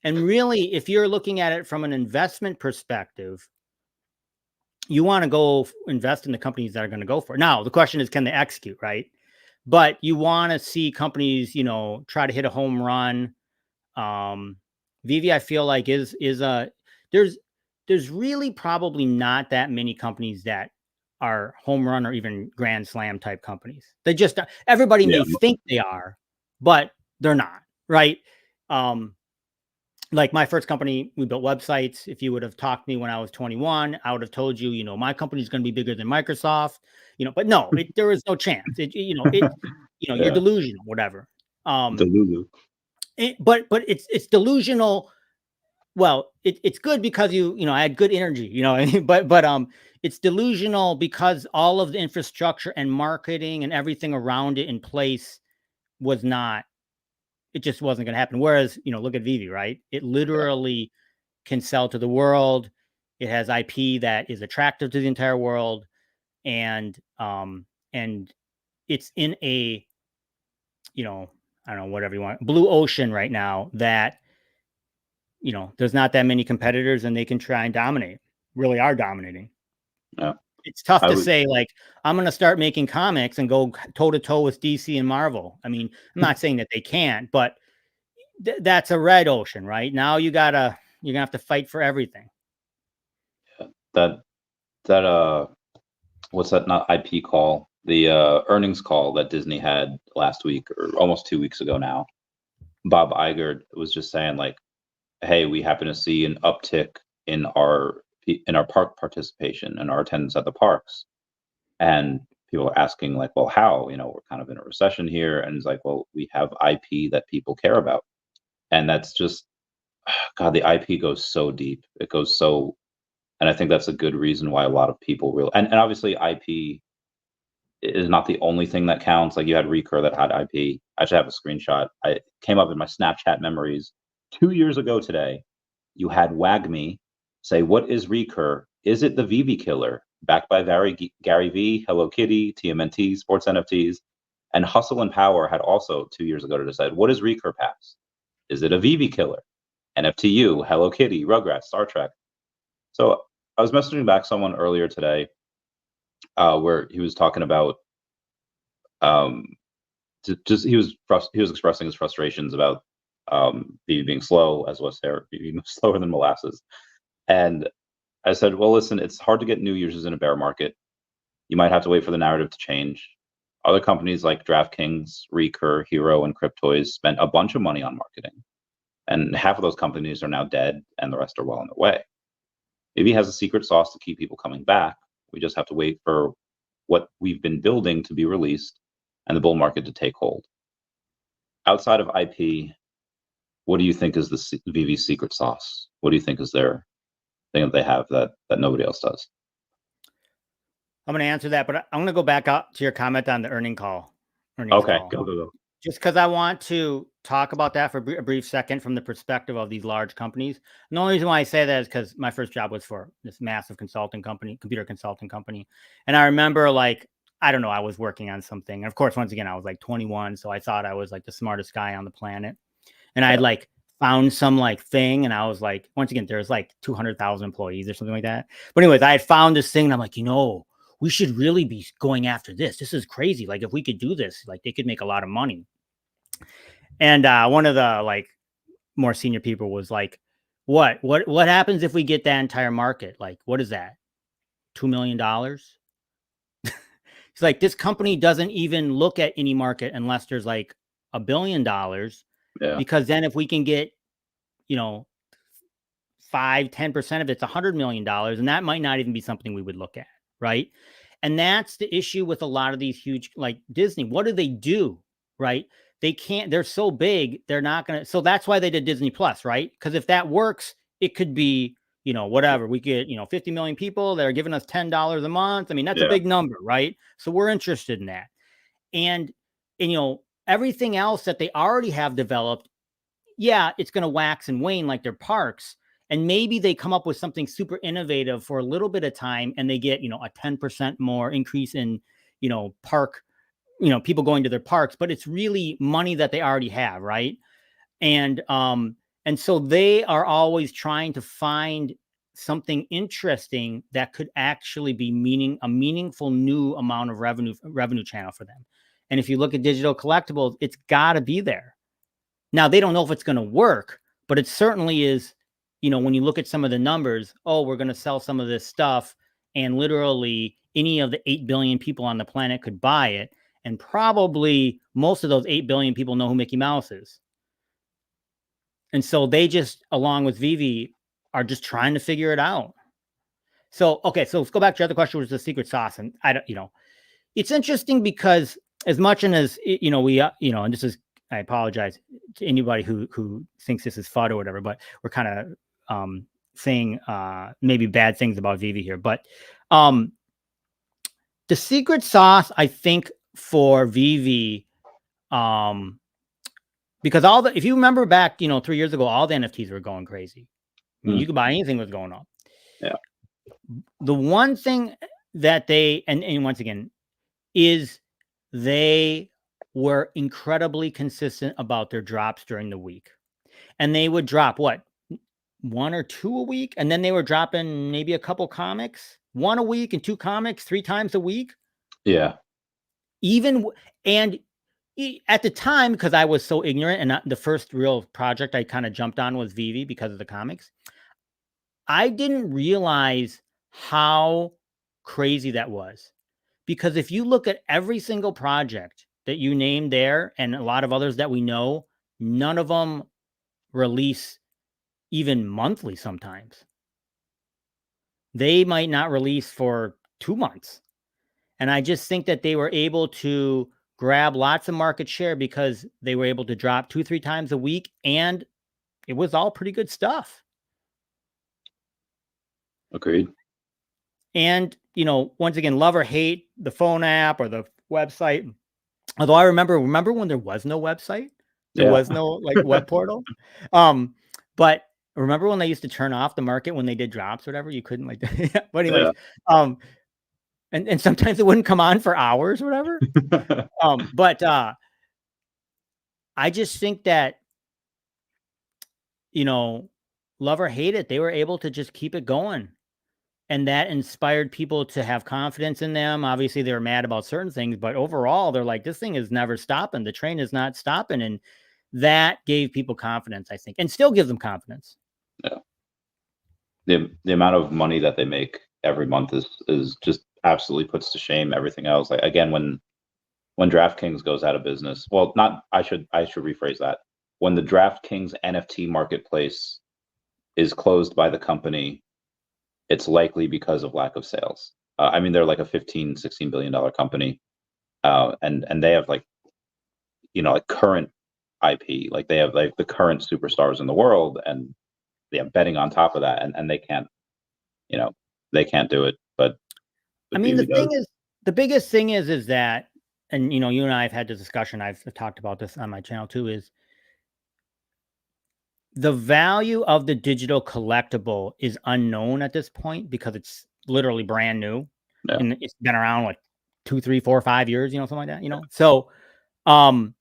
And really, if you're looking at it from an investment perspective, you want to go invest in the companies that are going to go for it. Now, the question is, can they execute, right? But you want to see companies, try to hit a home run. VeVe, I feel like there's really probably not that many companies that are home run or even grand slam type companies. They just, everybody may think they are, but they're not, right? like my first company, we built websites. If you would have talked to me when I was 21, I would have told you, my company is going to be bigger than Microsoft, but no, there is no chance. You're Yeah. delusional, whatever. Delulu. But it's delusional. Well, it's good because I had good energy, but it's delusional because all of the infrastructure and marketing and everything around it in place was not. It just wasn't going to happen. Whereas, look at VeVe, right? It literally can sell to the world. It has IP that is attractive to the entire world, and it's in a, I don't know, whatever you want, blue ocean right now that, there's not that many competitors and they can try and dominate. Really are dominating. Yeah. It's tough to say, like, I'm going to start making comics and go toe to toe with DC and Marvel. I mean, I'm not saying that they can't, but that's a red ocean, right? Now you're going to have to fight for everything. That what's that, not IP call, the earnings call that Disney had last week or almost 2 weeks ago now. Bob Iger was just saying, like, hey, we happen to see an uptick in our park participation and our attendance at the parks. And people are asking, like, well, how? We're kind of in a recession here. And it's like, well, we have IP that people care about. And that's just, God, the IP goes so deep. It goes so, and I think that's a good reason why a lot of people really, and obviously IP is not the only thing that counts. Like, you had Recur that had IP. I should have a screenshot. I came up in my Snapchat memories 2 years ago today. You had WagMe say, what is Recur? Is it the VeVe killer? Backed by Gary V, Hello Kitty, TMNT, Sports NFTs. And Hustle and Power had also 2 years ago to decide, what is Recur Pass? Is it a VeVe killer? NFTU, Hello Kitty, Rugrats, Star Trek. So I was messaging back someone earlier today where he was talking about he was expressing his frustrations about VeVe being slow, as was there, being slower than molasses. And I said, well, listen, it's hard to get new users in a bear market. You might have to wait for the narrative to change. Other companies like DraftKings, Recur, Hero, and Cryptoys spent a bunch of money on marketing. And half of those companies are now dead, and the rest are well on their way. VeVe has a secret sauce to keep people coming back. We just have to wait for what we've been building to be released and the bull market to take hold. Outside of IP, what do you think is the VeVe secret sauce? What do you think is their thing that they have that nobody else does? I'm going to answer that, but I'm going to go back up to your comment on the earnings call. Okay, go. Just because I want to talk about that for a brief second from the perspective of these large companies. And the only reason why I say that is because my first job was for this massive consulting company, computer consulting company. And I remember, like, I don't know, I was working on something. And of course, once again, I was like 21. So I thought I was like the smartest guy on the planet. And I had like found some like thing. And I was like, once again, there's like 200,000 employees or something like that. But anyways, I had found this thing and I'm like, we should really be going after this. This is crazy. Like, if we could do this, like, they could make a lot of money. And one of the like more senior people was like, what happens if we get that entire market? Like, what is that? $2 million? It's like, this company doesn't even look at any market unless there's like $1 billion. Yeah. Because then if we can get, 5-10% of it's $100 million, and that might not even be something we would look at. Right. And that's the issue with a lot of these huge, like Disney. What do? Right. They can't, they're so big, they're not going to. So that's why they did Disney Plus, right? Because if that works, it could be, whatever. We get, 50 million people that are giving us $10 a month. I mean, that's a big number, right? So we're interested in that. And everything else that they already have developed, it's going to wax and wane like their parks. And maybe they come up with something super innovative for a little bit of time and they get, a 10% more increase in, park, people going to their parks, but it's really money that they already have. Right. And so they are always trying to find something interesting that could actually be a meaningful new amount of revenue channel for them. And if you look at digital collectibles, it's got to be there. Now, they don't know if it's going to work, but it certainly is. When you look at some of the numbers, we're going to sell some of this stuff, and literally any of the 8 billion people on the planet could buy it. And probably most of those 8 billion people know who Mickey Mouse is. And so they just, along with VeVe, are just trying to figure it out. So, okay, so let's go back to your other question, which is the secret sauce. And I don't, it's interesting because as much as, we, and this is, I apologize to anybody who thinks this is FUD or whatever, but we're kind of saying maybe bad things about VeVe here. But the secret sauce, I think, for VeVe, because if you remember back, 3 years ago, all the NFTs were going crazy. I mean, you could buy anything was going up. Yeah. The one thing that they, and once again, is they were incredibly consistent about their drops during the week. And they would drop what? 1 or 2 a week. And then they were dropping maybe a couple comics, 1 a week and 2 comics 3 times a week. Yeah. And at the time, because I was so ignorant, and the first real project I kind of jumped on was VeVe because of the comics, I didn't realize how crazy that was. Because if you look at every single project that you named there, and a lot of others that we know, none of them release even monthly sometimes. They might not release for 2 months. And I just think that they were able to grab lots of market share because they were able to drop 2-3 times a week, and it was all pretty good stuff. Agreed. And, once again, love or hate the phone app or the website. Although I remember when there was no website, there was no like web portal. But remember when they used to turn off the market when they did drops or whatever? You couldn't like, but anyways, and sometimes it wouldn't come on for hours or whatever. But I just think that, love or hate it, they were able to just keep it going. And that inspired people to have confidence in them. Obviously, they were mad about certain things, but overall, they're like, this thing is never stopping. The train is not stopping. And that gave people confidence, I think, and still gives them confidence. Yeah. The amount of money that they make every month is just absolutely puts to shame everything else. Like, again, when DraftKings goes out of business, well, I should rephrase that. When the DraftKings NFT marketplace is closed by the company, it's likely because of lack of sales. I mean, they're like a $15-16 billion company, and they have like current IP. Like they have like the current superstars in the world, and they have betting on top of that, and they can't, they can't do it. But I mean, the biggest thing is that, and you and I have had this discussion. I've talked about this on my channel too. Is the value of the digital collectible is unknown at this point because it's literally brand new, and it's been around like 2, 3, 4, 5 years, something like that, So, and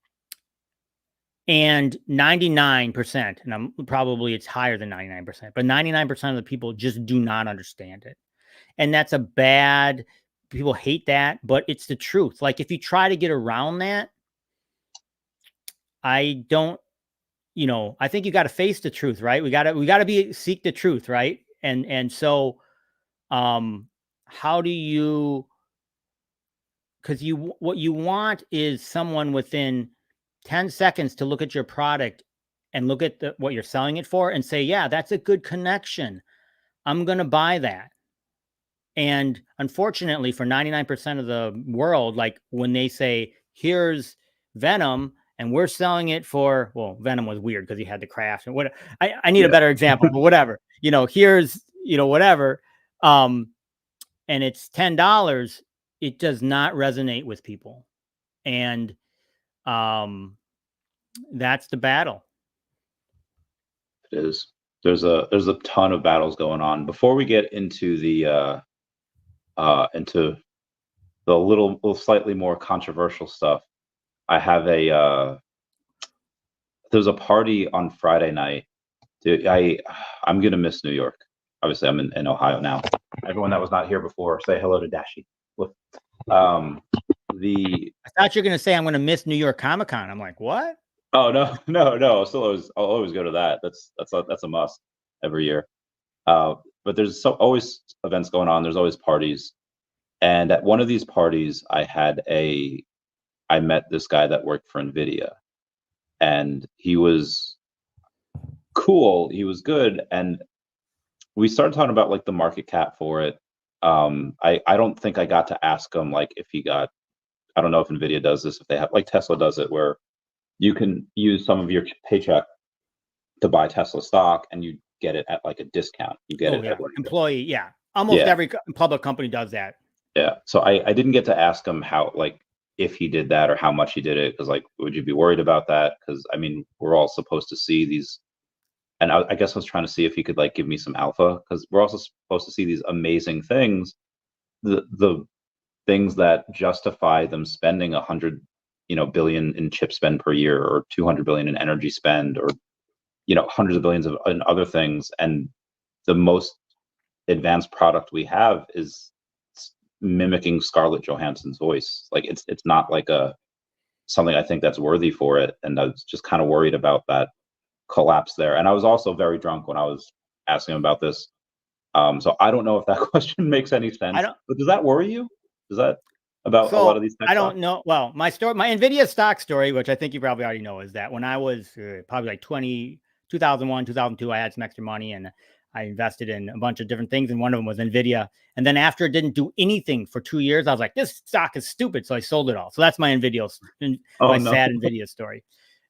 99%, and probably it's higher than 99%, but 99% of the people just do not understand it. And that's people hate that, but it's the truth. Like if you try to get around that, I think you got to face the truth, right? We got to seek the truth, right? And so, how do you? Because what you want is someone within 10 seconds to look at your product and look at what you're selling it for and say, yeah, that's a good connection. I'm going to buy that. And unfortunately, for 99% of the world, like when they say, here's Venom, and we're selling it for, well, Venom was weird because he had the craft and what I need a better example, but whatever, here's, whatever. And it's $10. It does not resonate with people. And that's the battle. It is. There's a ton of battles going on. Before we get into the little slightly more controversial stuff, I have there's a party on Friday night. Dude, I'm gonna miss New York. Obviously, I'm in Ohio now. Everyone that was not here before, say hello to Dashi. Look, I thought you were gonna say I'm gonna miss New York Comic Con. I'm like, what? Oh no! I'll always go to that. That's a must every year. But there's always events going on. There's always parties, and at one of these parties, I met this guy that worked for NVIDIA, and he was cool. He was good. And we started talking about like the market cap for it. I don't think I got to ask him like if he got, I don't know if Nvidia does this, if they have, like Tesla does it, where you can use some of your paycheck to buy Tesla stock and you get it at like a discount. You get it at like employee. Yeah. Almost every public company does that. Yeah. So I didn't get to ask him how, like, if he did that or how much he did it. Cause like, would you be worried about that? Cause I mean, we're all supposed to see these, and I guess I was trying to see if he could like give me some alpha, cause we're also supposed to see these amazing things, the things that justify them spending 100, billion in chip spend per year, or 200 billion in energy spend, or, hundreds of billions of in other things. And the most advanced product we have is mimicking Scarlett Johansson's voice. Like it's not like something I think that's worthy for it. And I was just kind of worried about that collapse there. And I was also very drunk when I was asking him about this. So I don't know if that question makes any sense. But does that worry you? Does that about a lot of these tech I don't know. Well, my Nvidia stock story, which I think you probably already know, is that when I was probably like 2001, 2002, I had some extra money and I invested in a bunch of different things, and one of them was Nvidia. And then after it didn't do anything for 2 years, I was like, this stock is stupid. So I sold it all. So that's my sad Nvidia story.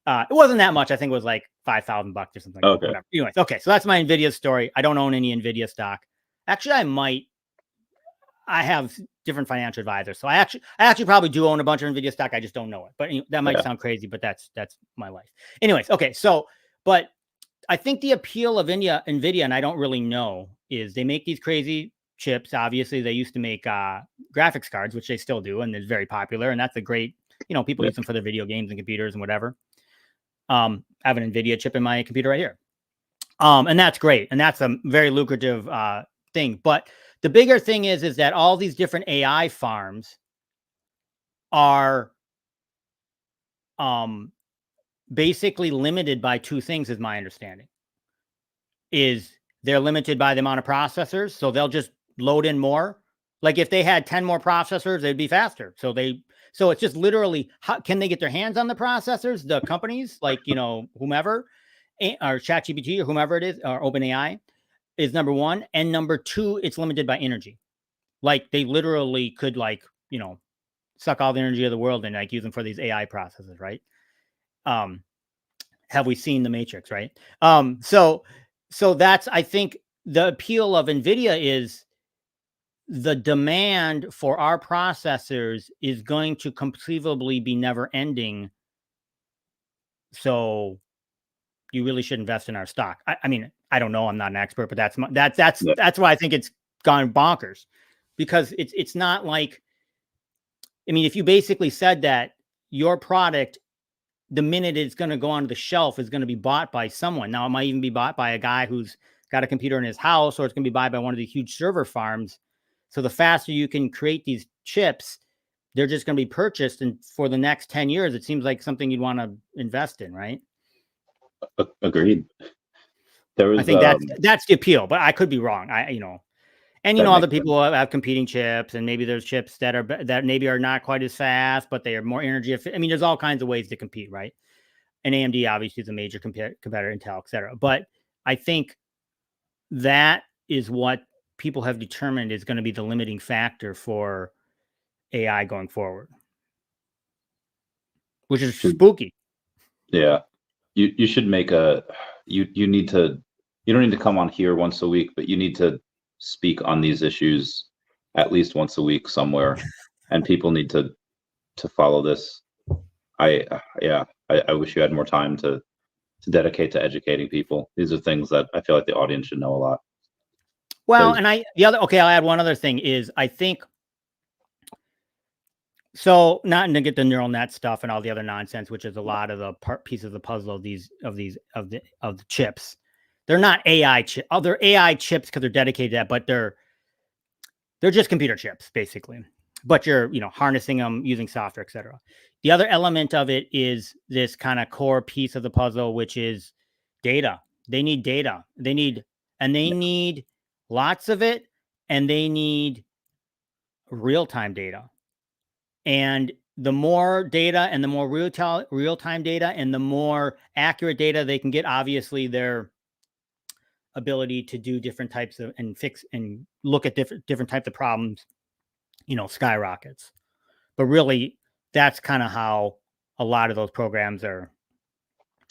It wasn't that much. I think it was like $5,000 or something. Okay. Whatever. Anyways, okay. So that's my Nvidia story. I don't own any Nvidia stock. Actually, I have different financial advisors. So I actually probably do own a bunch of Nvidia stock. I just don't know it. But that might sound crazy, but that's my life. Anyways, okay. So, but I think the appeal of Nvidia, and I don't really know, is they make these crazy chips. Obviously, they used to make graphics cards, which they still do, and it's very popular. And that's a great, people use them for their video games and computers and whatever. I have an Nvidia chip in my computer right here. And that's great. And that's a very lucrative thing. But the bigger thing is that all these different AI farms are basically limited by two things, is my understanding. Is they're limited by the amount of processors, so they'll just load in more. Like if they had 10 more processors, they'd be faster. So it's just literally, how can they get their hands on the processors? The companies like, whomever, or ChatGPT or whomever it is, or OpenAI, is number one. And number two, it's limited by energy. Like they literally could suck all the energy of the world and like use them for these AI processes, right? Have we seen The Matrix, right? So that's, I think the appeal of Nvidia is the demand for our processors is going to conceivably be never ending. So you really should invest in our stock. I mean, I don't know. I'm not an expert, but that's why I think it's gone bonkers, because it's not like, I mean, if you basically said that your product, the minute it's going to go onto the shelf, is going to be bought by someone. Now, it might even be bought by a guy who's got a computer in his house, or it's going to be bought by one of the huge server farms. So the faster you can create these chips, they're just going to be purchased. And for the next 10 years, it seems like something you'd want to invest in, right? Agreed. I think that's the appeal, but I could be wrong. And other people have competing chips, and maybe there's chips that maybe are not quite as fast, but they are more energy efficient. I mean, there's all kinds of ways to compete, right? And AMD obviously is a major competitor, Intel, et cetera. But I think that is what people have determined is going to be the limiting factor for AI going forward, which is spooky. Yeah. You should make you don't need to come on here once a week, but you need to speak on these issues at least once a week somewhere, and people need to follow this. I wish you had more time to dedicate to educating people. These are things that I feel like the audience should know a lot. Well, and I'll add one other thing is, I think, so not to get the neural net stuff and all the other nonsense, which is a lot of the pieces of the puzzle of the chips. They're not AI chips. Oh, they're AI chips because they're dedicated to that, but they're just computer chips basically. But you're harnessing them using software, et cetera. The other element of it is this kind of core piece of the puzzle, which is data. They need data. They need lots of it, and they need real-time data. And the more data and the more real-time data and the more accurate data they can get, obviously they're ability to do different types of and fix and look at different types of problems, skyrockets. But really, that's kind of how a lot of those programs are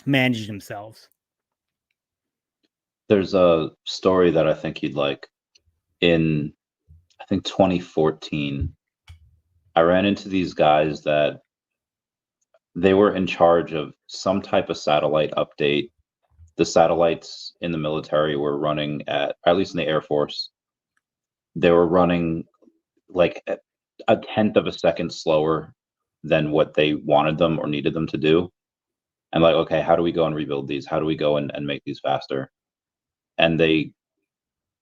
managed themselves. There's a story that I think you'd like. In, I think, 2014, I ran into these guys that they were in charge of some type of satellite update. The satellites in the military were running at least in the Air Force, they were running like a tenth of a second slower than what they wanted them or needed them to do. And like, okay, how do we go and rebuild these? How do we go and make these faster? And they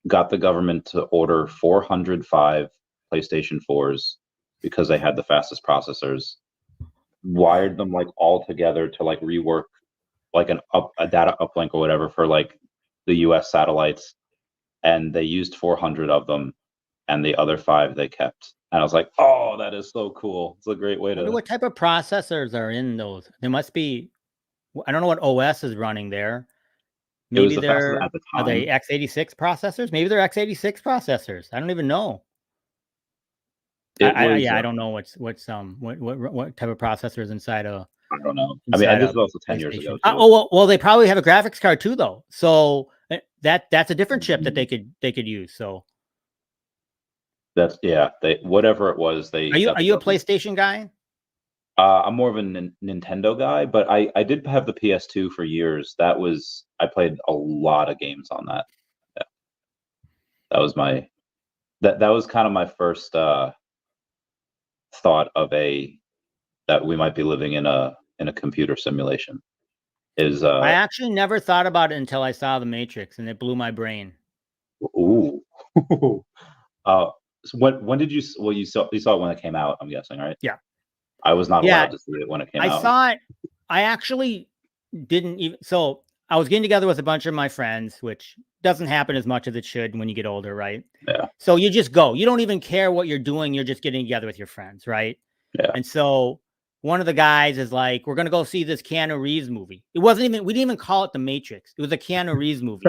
got the government to order 405 PlayStation 4s because they had the fastest processors, wired them like all together to like rework like a data uplink or whatever for like the US satellites. And they used 400 of them, and the other 5 they kept. And I was like, oh, that is so cool. It's a great way I wonder to. what type of processors are in those. There must be. I don't know what OS is running there. Maybe Fastest at the are they time. x86 processors? Maybe they're x86 processors. I don't even know. I don't know what type of processor is inside a. I don't know. I mean, this is also 10 years ago. Too. Well, they probably have a graphics card too, though. So that's a different chip that they could use. So that's whatever it was. Are you a PlayStation guy? I'm more of a Nintendo guy, but I did have the PS2 for years. I played a lot of games on that. Yeah. That was that was kind of my first thought of that we might be living in a computer simulation. I actually never thought about it until I saw The Matrix, and it blew my brain. Ooh. So when did you? Well, you saw it when it came out, I'm guessing, right? Yeah. I was not allowed to see it when it came out. I saw it. I actually didn't even. So I was getting together with a bunch of my friends, which doesn't happen as much as it should when you get older, right? Yeah. So you just go. You don't even care what you're doing. You're just getting together with your friends, right? Yeah. And so one of the guys is like, we're going to go see this Keanu Reeves movie. We didn't even call it The Matrix. It was a Keanu Reeves movie.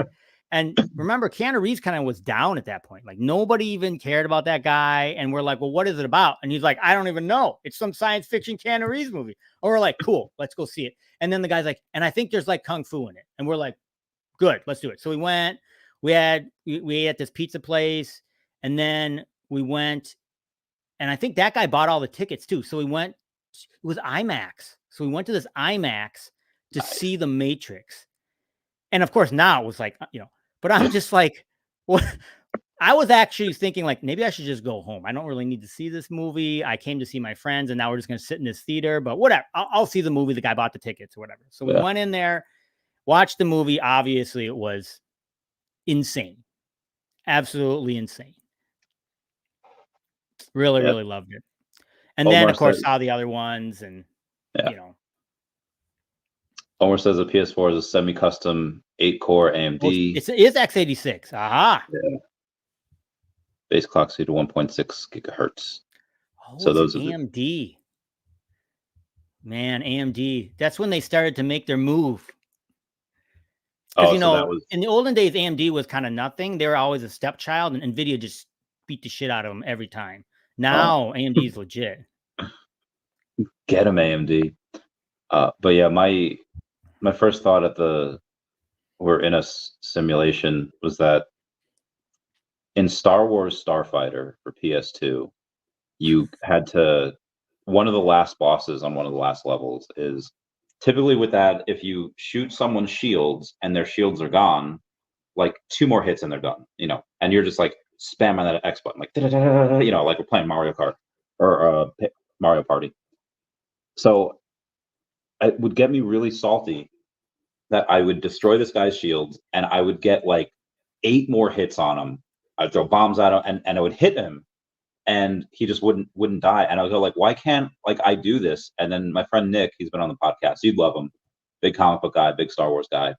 And remember, Keanu Reeves kind of was down at that point. Like nobody even cared about that guy. And we're like, well, what is it about? And he's like, I don't even know. It's some science fiction Keanu Reeves movie. And we're like, cool, let's go see it. And then the guy's like, and I think there's like Kung Fu in it. And we're like, good, let's do it. So we went, we ate at this pizza place, and then we went, and I think that guy bought all the tickets too. So we went, it was IMAX. So we went to this IMAX to see The Matrix. And of course now it was like, but I'm just like, what? I was actually thinking like, maybe I should just go home. I don't really need to see this movie. I came to see my friends, and now we're just going to sit in this theater, but whatever. I'll see the movie. The guy bought the tickets or whatever. So we went in there, watched the movie. Obviously it was insane. Absolutely insane. Really, really loved it. And then of course saw the other ones, and Omar says the PS4 is a semi-custom 8-core AMD. It is x86. Aha. Yeah. Base clock speed to 1.6 gigahertz. So those are AMD. Man, AMD. That's when they started to make their move. Because in the olden days, AMD was kind of nothing. They were always a stepchild, and NVIDIA just beat the shit out of them every time. Now AMD is legit. Get them, AMD. But yeah, my first thought we're in a simulation was that in Star Wars Starfighter for PS2, you had to, one of the last bosses on one of the last levels is typically with that, if you shoot someone's shields and their shields are gone, like 2 more hits and they're done, and you're just like spamming that X button, like, like we're playing Mario Kart or Mario Party. So it would get me really salty that I would destroy this guy's shields and I would get like 8 more hits on him. I'd throw bombs at him and I would hit him and he just wouldn't die. And I would go like, why can't I do this? And then my friend Nick, he's been on the podcast. You'd love him. Big comic book guy, big Star Wars guy.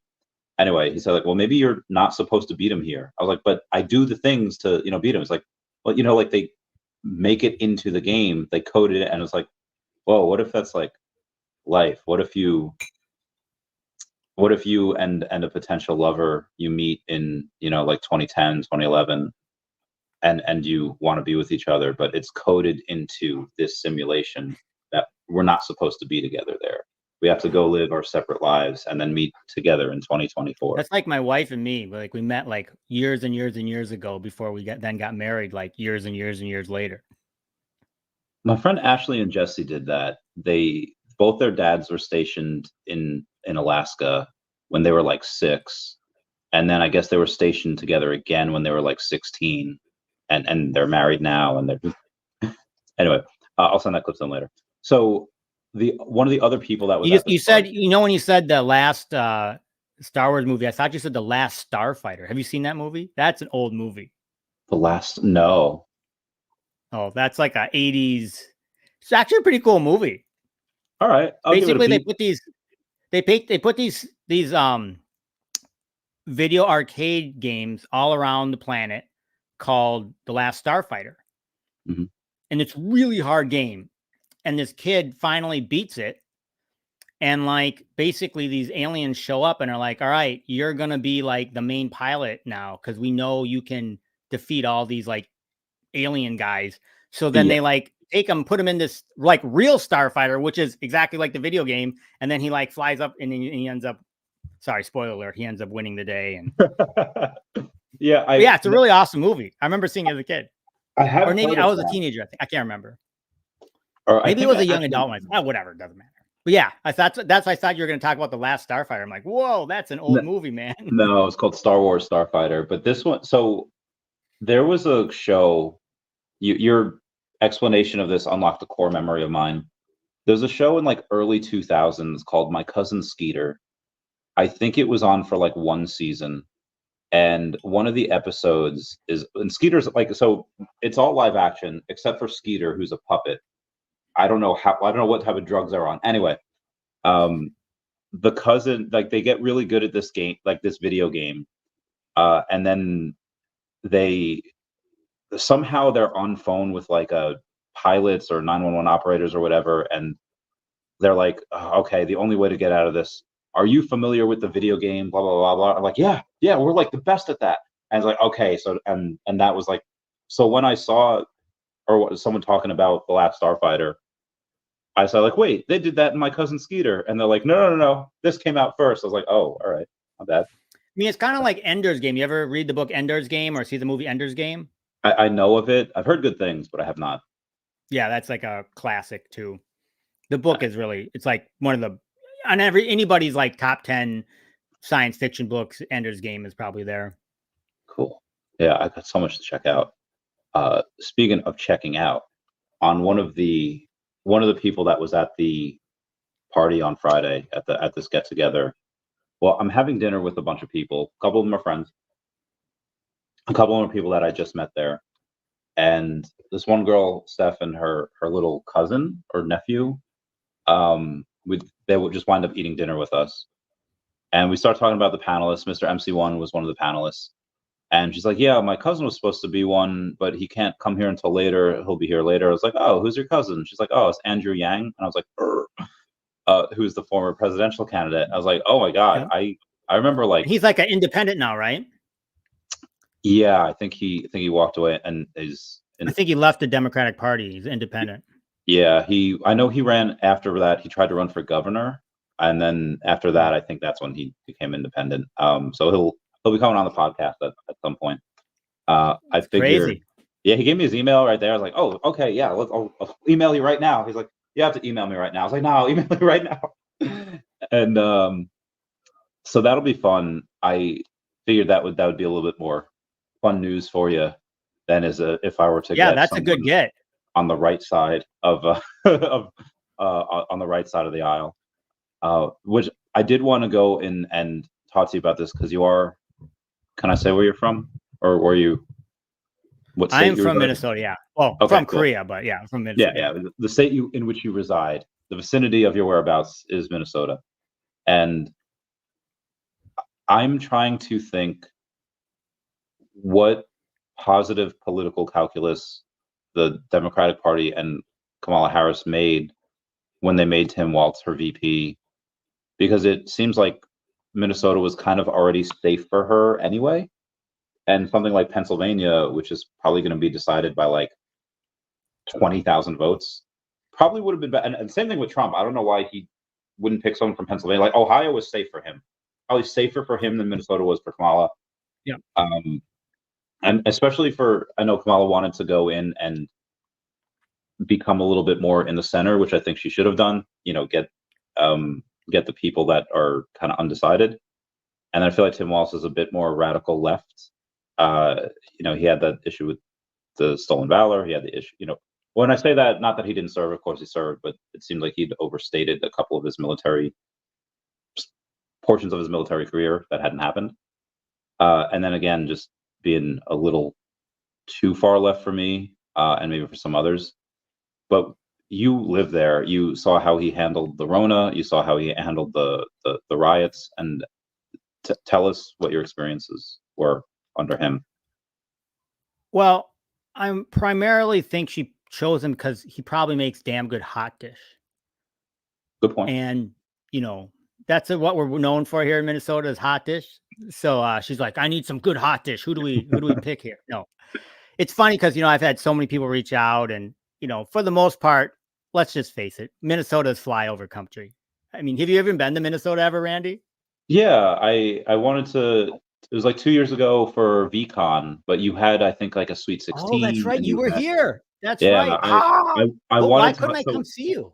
Anyway, he said like, well, maybe you're not supposed to beat him here. I was like, but I do the things to, beat him. It's like, well, like they make it into the game, they coded it, and it's like, whoa, what if that's like life? What if you what if you and a potential lover, you meet in, like 2010, 2011, and you want to be with each other, but it's coded into this simulation that we're not supposed to be together there. We have to go live our separate lives and then meet together in 2024. That's like my wife and me. Like we met like years and years and years ago before we got married, like years and years and years later. My friend Ashley and Jesse did that. Both their dads were stationed in Alaska when they were like 6. And then I guess they were stationed together again when they were like 16. And they're married now. And they're anyway, I'll send that clip to them later. So one of the other people that was you said, when you said the last Star Wars movie, I thought you said The Last Starfighter. Have you seen that movie? That's an old movie. No. Oh, that's like a 80s. It's actually a pretty cool movie. All right. Basically, they put these video arcade games all around the planet called The Last Starfighter. Mm-hmm. And it's really hard game. And this kid finally beats it. And like, basically these aliens show up and are like, all right, you're going to be like the main pilot now, because we know you can defeat all these like alien guys. So then they like take him, put him in this like real starfighter, which is exactly like the video game. And then he like flies up and he ends up, sorry, spoiler alert, he ends up winning the day. And it's a really awesome movie. I remember seeing it as a kid. Or maybe I was a teenager. I can't remember. Or maybe it was a young adult one. Oh, whatever, it doesn't matter. But yeah, that's why I thought you were going to talk about The Last Starfighter. I'm like, whoa, that's an old movie, man. No, it's called Star Wars Starfighter. But this one, so there was a show. Your explanation of this unlocked a core memory of mine. There's a show in like early 2000s called My Cousin Skeeter. I think it was on for like 1 season. And one of the episodes is, and Skeeter's like, so it's all live action except for Skeeter, who's a puppet. I don't know what type of drugs they're on. Anyway, the cousin, like they get really good at this game, like this video game. And then somehow they're on phone with like pilots or 911 operators or whatever. And they're like, oh, okay, the only way to get out of this, are you familiar with the video game? Blah, blah, blah, blah. I'm like, yeah, we're like the best at that. And it's like, okay. So, and that was like, so when I saw, someone talking about The Last Starfighter, I said like, wait, they did that in My Cousin Skeeter. And they're like, no. This came out first. I was like, oh, all right. Not bad. I mean, it's kind of like Ender's Game. You ever read the book Ender's Game or see the movie Ender's Game? I know of it. I've heard good things, but I have not. Yeah, that's like a classic too. The book is really, it's like one of the, on anybody's like top 10 science fiction books, Ender's Game is probably there. Cool. Yeah, I got so much to check out. Speaking of checking out, on one of the people that was at the party on Friday at this get together, well, I'm having dinner with a bunch of people. A couple of them are friends. A couple of them are people that I just met there. And this one girl, Steph, and her little cousin or nephew, they would just wind up eating dinner with us. And we started talking about the panelists. Mr. MC1 was one of the panelists. And she's like, yeah, my cousin was supposed to be one, but he can't come here until later. He'll be here later. I was like, oh, who's your cousin? She's like, oh, it's Andrew Yang. And I was like, who's the former presidential candidate? I was like, oh my God. Yeah. I remember like, he's like an independent now, right? Yeah, I think he walked away and is. I think he left the Democratic Party. He's independent. Yeah, I know he ran after that. He tried to run for governor, and then after that, I think that's when he became independent. So he'll be coming on the podcast at some point. I figured. Crazy. Yeah, he gave me his email right there. I was like, oh, okay, yeah, I'll email you right now. He's like, you have to email me right now. I was like, no, I'll email you right now. And so that'll be fun. I figured that would be a little bit more fun news for you than if I were to get that's a good get on the right side of on the right side of the aisle, which I did want to go in and talk to you about this because you are. Can I say where you're from, or were you? What state? I'm from Minnesota. Yeah. Well, okay, from Korea, but yeah, I'm from Minnesota. Yeah. The state in which you reside, the vicinity of your whereabouts is Minnesota, and I'm trying to think what positive political calculus the Democratic Party and Kamala Harris made when they made Tim Walz her VP, because it seems like Minnesota was kind of already safe for her anyway. And something like Pennsylvania, which is probably going to be decided by like 20,000 votes, probably would have been better. And same thing with Trump. I don't know why he wouldn't pick someone from Pennsylvania. Like Ohio was safe for him, probably safer for him than Minnesota was for Kamala. Yeah. And especially I know Kamala wanted to go in and become a little bit more in the center, which I think she should have done. Get the people that are kind of undecided. And I feel like Tim Walz is a bit more radical left. He had that issue with the stolen valor. He had the issue, when I say that, not that he didn't serve, of course he served, but it seemed like he'd overstated a couple of his portions of his military career that hadn't happened. And then again, just being a little too far left for me, and maybe for some others. But you live there. You saw how he handled the Rona. You saw how he handled the riots. And tell us what your experiences were under him. Well, I primarily think she chose him because he probably makes damn good hot dish. Good point. And, that's what we're known for here in Minnesota is hot dish. So she's like, I need some good hot dish. Who do we pick here? No, it's funny because, I've had so many people reach out and, for the most part, let's just face it, Minnesota is flyover country. I mean, have you ever been to Minnesota ever, Randy? Yeah, I wanted to. It was like 2 years ago for VCon, but you had, I think, like a Sweet 16. Oh, that's right. You were here. That's yeah, right. I wanted. Why couldn't I come see you?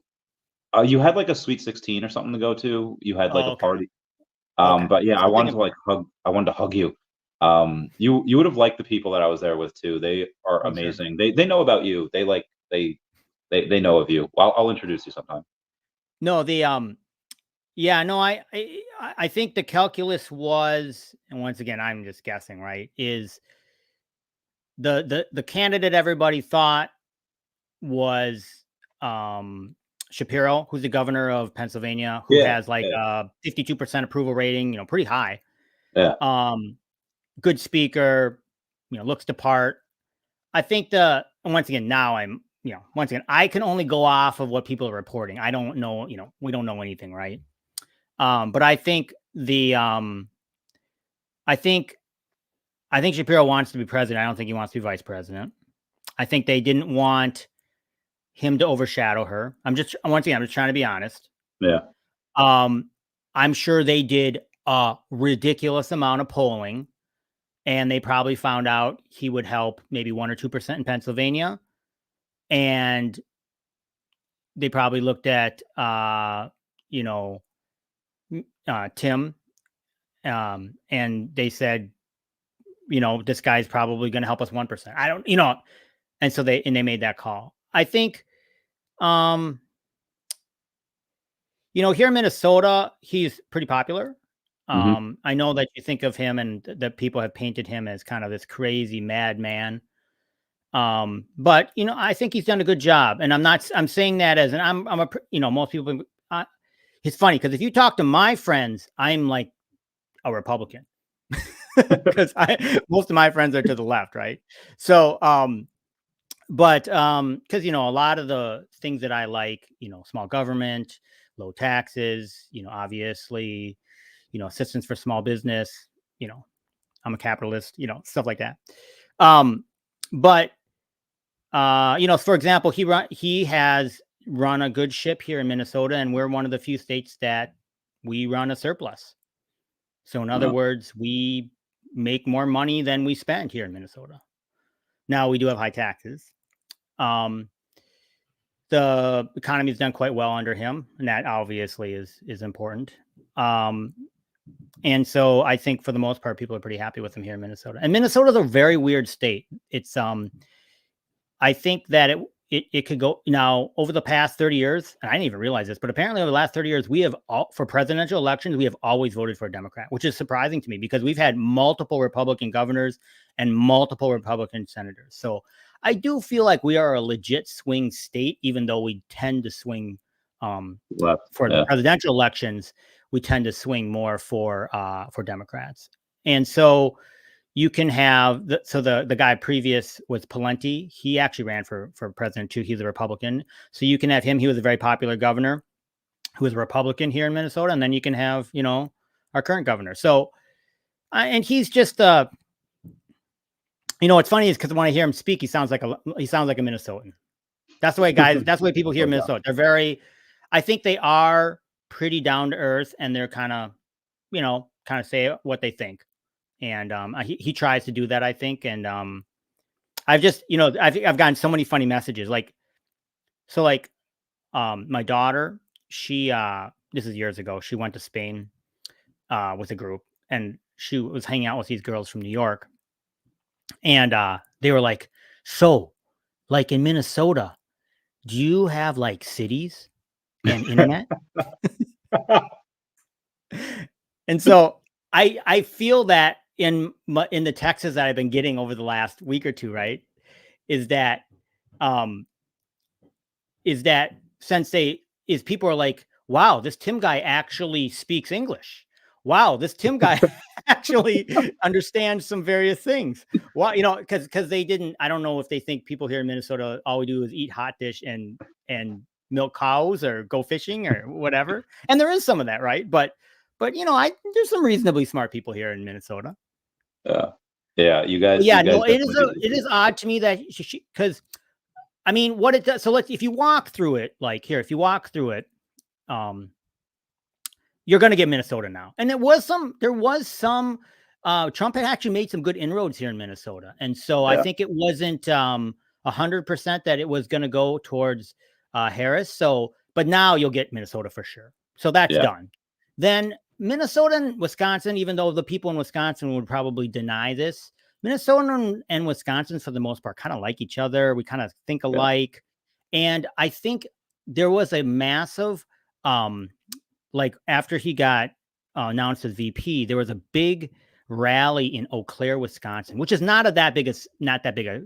You had like a Sweet 16 or something to go to. You had like a party. Okay. But yeah, I wanted to hug. I wanted to hug you. You would have liked the people that I was there with too. They are amazing. Sure. They know about you. They know of you. I'll introduce you sometime. No, I think the calculus was, and once again, I'm just guessing, right? Is the candidate everybody thought was Shapiro, who's the governor of Pennsylvania, who has like a 52% approval rating, pretty high. Yeah. Good speaker, looks the part. I think once again, I can only go off of what people are reporting. I don't know, we don't know anything, right? But I think I think Shapiro wants to be president. I don't think he wants to be vice president. I think they didn't want him to overshadow her. I'm just trying to be honest. Yeah. I'm sure they did a ridiculous amount of polling, and they probably found out he would help maybe 1 or 2% in Pennsylvania. And they probably looked at, Tim, and they said, this guy's probably going to help us 1%. I don't, and so they made that call. I think, here in Minnesota, he's pretty popular. I know that you think of him and that people have painted him as kind of this crazy madman. But I think he's done a good job, and I'm saying that as most people, it's funny because if you talk to my friends, I'm like a Republican because most of my friends are to the left. Right. So, but because, a lot of the things that I like, small government, low taxes, obviously, assistance for small business, I'm a capitalist, stuff like that. But for example, he has run a good ship here in Minnesota, and we're one of the few states that we run a surplus. So in other words, we make more money than we spend here in Minnesota. Now we do have high taxes. The economy has done quite well under him, and that obviously is important. And so I think for the most part, people are pretty happy with him here in Minnesota. And Minnesota's a very weird state. It's I think that it could go now over the past 30 years, and I didn't even realize this, but apparently over the last 30 years, we have for presidential elections, we have always voted for a Democrat, which is surprising to me because we've had multiple Republican governors and multiple Republican senators. So I do feel like we are a legit swing state, even though we tend to swing for the presidential elections. We tend to swing more for Democrats. And so you can have the guy previous was Pawlenty. He actually ran for president too. He's a Republican. So you can have him. He was a very popular governor who was a Republican here in Minnesota. And then you can have, our current governor. So, and he's just, what's funny is because when I hear him speak, he sounds like a Minnesotan. That's the way that's the way people hear Minnesota. They're I think they are pretty down to earth, and they're kind of say what they think. And he tries to do that, I think. And I've just, I've gotten so many funny messages. My daughter, she, this is years ago, she went to Spain with a group, and she was hanging out with these girls from New York. And they were like, so, like in Minnesota, do you have like cities and internet? And so I feel that in the texts that I've been getting over the last week or two, right, is that people are like, wow, this Tim guy actually speaks English. Wow, this Tim guy actually understands some various things. Well, because they didn't. I don't know if they think people here in Minnesota all we do is eat hot dish and milk cows or go fishing or whatever. And there is some of that, right? But there's some reasonably smart people here in Minnesota. Yeah, you guys. Yeah, you guys no, it is odd to me that because I mean, what it does. So if you walk through it, if you walk through it, you're going to get Minnesota now. And there was some, Trump had actually made some good inroads here in Minnesota. And so I think it wasn't 100% that it was going to go towards Harris. So, but now you'll get Minnesota for sure. So that's done. Then Minnesota and Wisconsin, even though the people in Wisconsin would probably deny this, Minnesota and Wisconsin, for the most part, kind of like each other. We kind of think alike. And I think there was a massive, after he got announced as VP, there was a big rally in Eau Claire, Wisconsin, which is not that big a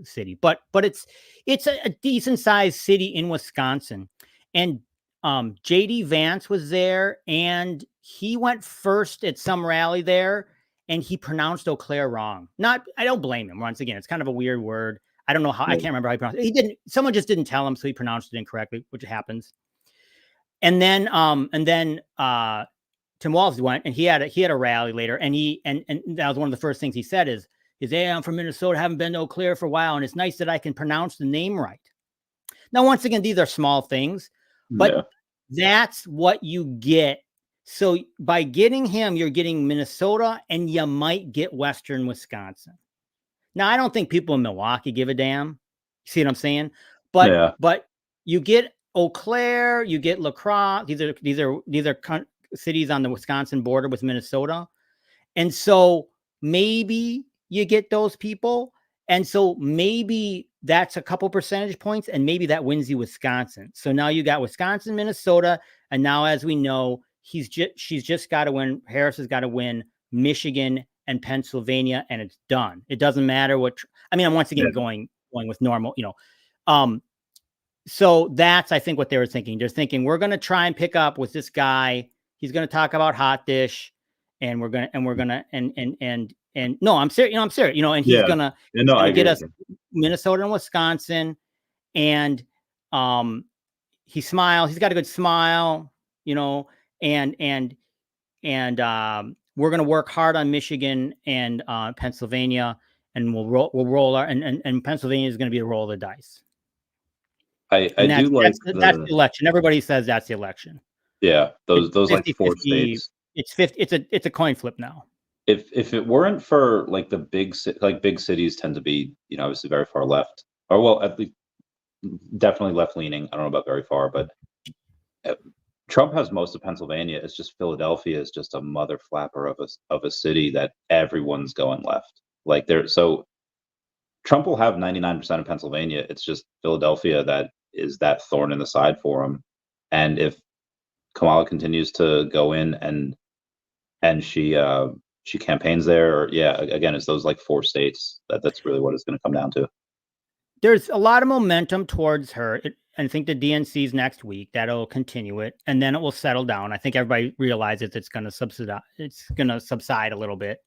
city, but it's a decent sized city in Wisconsin. And JD Vance was there, and he went first at some rally there, and he pronounced Eau Claire wrong. I don't blame him. Once again, it's kind of a weird word. I don't know how. I can't remember how he pronounced it. Someone just didn't tell him, so he pronounced it incorrectly, which happens. And then Tim Walz went, and he had a rally later, and that was one of the first things he said is, hey, I'm from Minnesota, haven't been to Eau Claire for a while, and it's nice that I can pronounce the name right. Now, once again, these are small things, but that's what you get. So by getting him, you're getting Minnesota, and you might get Western Wisconsin. Now, I don't think people in Milwaukee give a damn. See what I'm saying? But you get Eau Claire, you get La Crosse. These are cities on the Wisconsin border with Minnesota. And so maybe you get those people. And so maybe that's a couple percentage points, and maybe that wins you Wisconsin. So now you got Wisconsin, Minnesota. And now, as we know, she's just got to win. Harris has got to win Michigan and Pennsylvania, and it's done. It doesn't matter what, I'm once again going with normal, So that's, I think, what they were thinking. They're thinking, we're going to try and pick up with this guy. He's going to talk about hot dish, and no, I'm serious. I'm serious. And he's going to get us Minnesota and Wisconsin. And he smiles. He's got a good smile, and we're going to work hard on Michigan and Pennsylvania, and we'll roll our, and Pennsylvania is going to be a roll of the dice. I do like that's the election. Everybody says that's the election. Yeah, those 50, like 4 states. It's 50. It's a coin flip now. If it weren't for like the big cities tend to be obviously very far left, or well, at least definitely left leaning. I don't know about very far, but Trump has most of Pennsylvania. It's just Philadelphia is just a mother flapper of a city that everyone's going left. So Trump will have 99% of Pennsylvania. It's just Philadelphia that is that thorn in the side for him. And if Kamala continues to go in and she campaigns there, or again, it's those like 4 states that's really what it's going to come down to. There's a lot of momentum towards her. I think the DNC's next week. That'll continue it, and then it will settle down. I think everybody realizes it's going to subside. It's going to subside a little bit.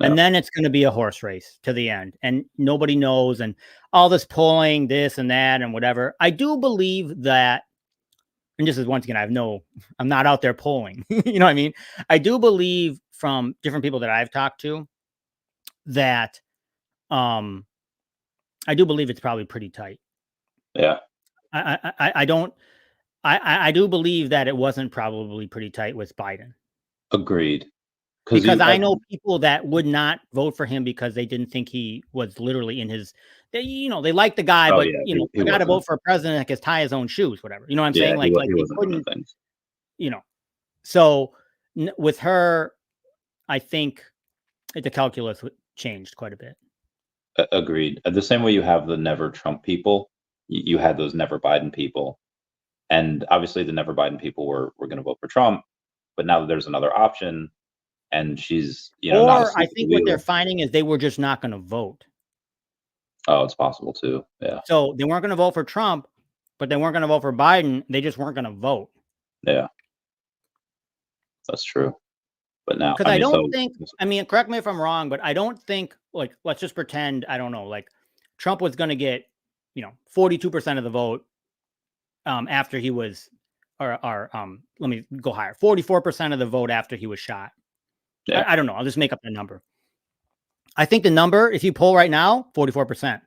And then it's going to be a horse race to the end, and nobody knows, and all this polling, this and that and whatever. I do believe that, and this is once again, I'm not out there polling, you know what I mean? I do believe from different people that I've talked to that I do believe it's probably pretty tight. Yeah. I don't. I do believe that it wasn't probably pretty tight with Biden. Agreed. Because I know people that would not vote for him because they didn't think he was literally in his. They like the guy, but he got to vote for a president that can tie his own shoes, whatever. You know what I'm saying? Like he couldn't. So with her, I think the calculus changed quite a bit. Agreed. The same way you have the never Trump people, you had those never Biden people. And obviously the never Biden people were going to vote for Trump, but now there's another option and she's, or I think what they're finding is they were just not going to vote. Oh, it's possible too. Yeah. So they weren't going to vote for Trump, but they weren't going to vote for Biden. They just weren't going to vote. Yeah. That's true. But now, because I don't think, correct me if I'm wrong, but I don't think, like, let's just pretend, I don't know, like Trump was going to get, 42% of the vote after he was, or let me go higher, 44% of the vote after he was shot. Yeah. I don't know. I'll just make up the number. I think the number, if you poll right now, 44%.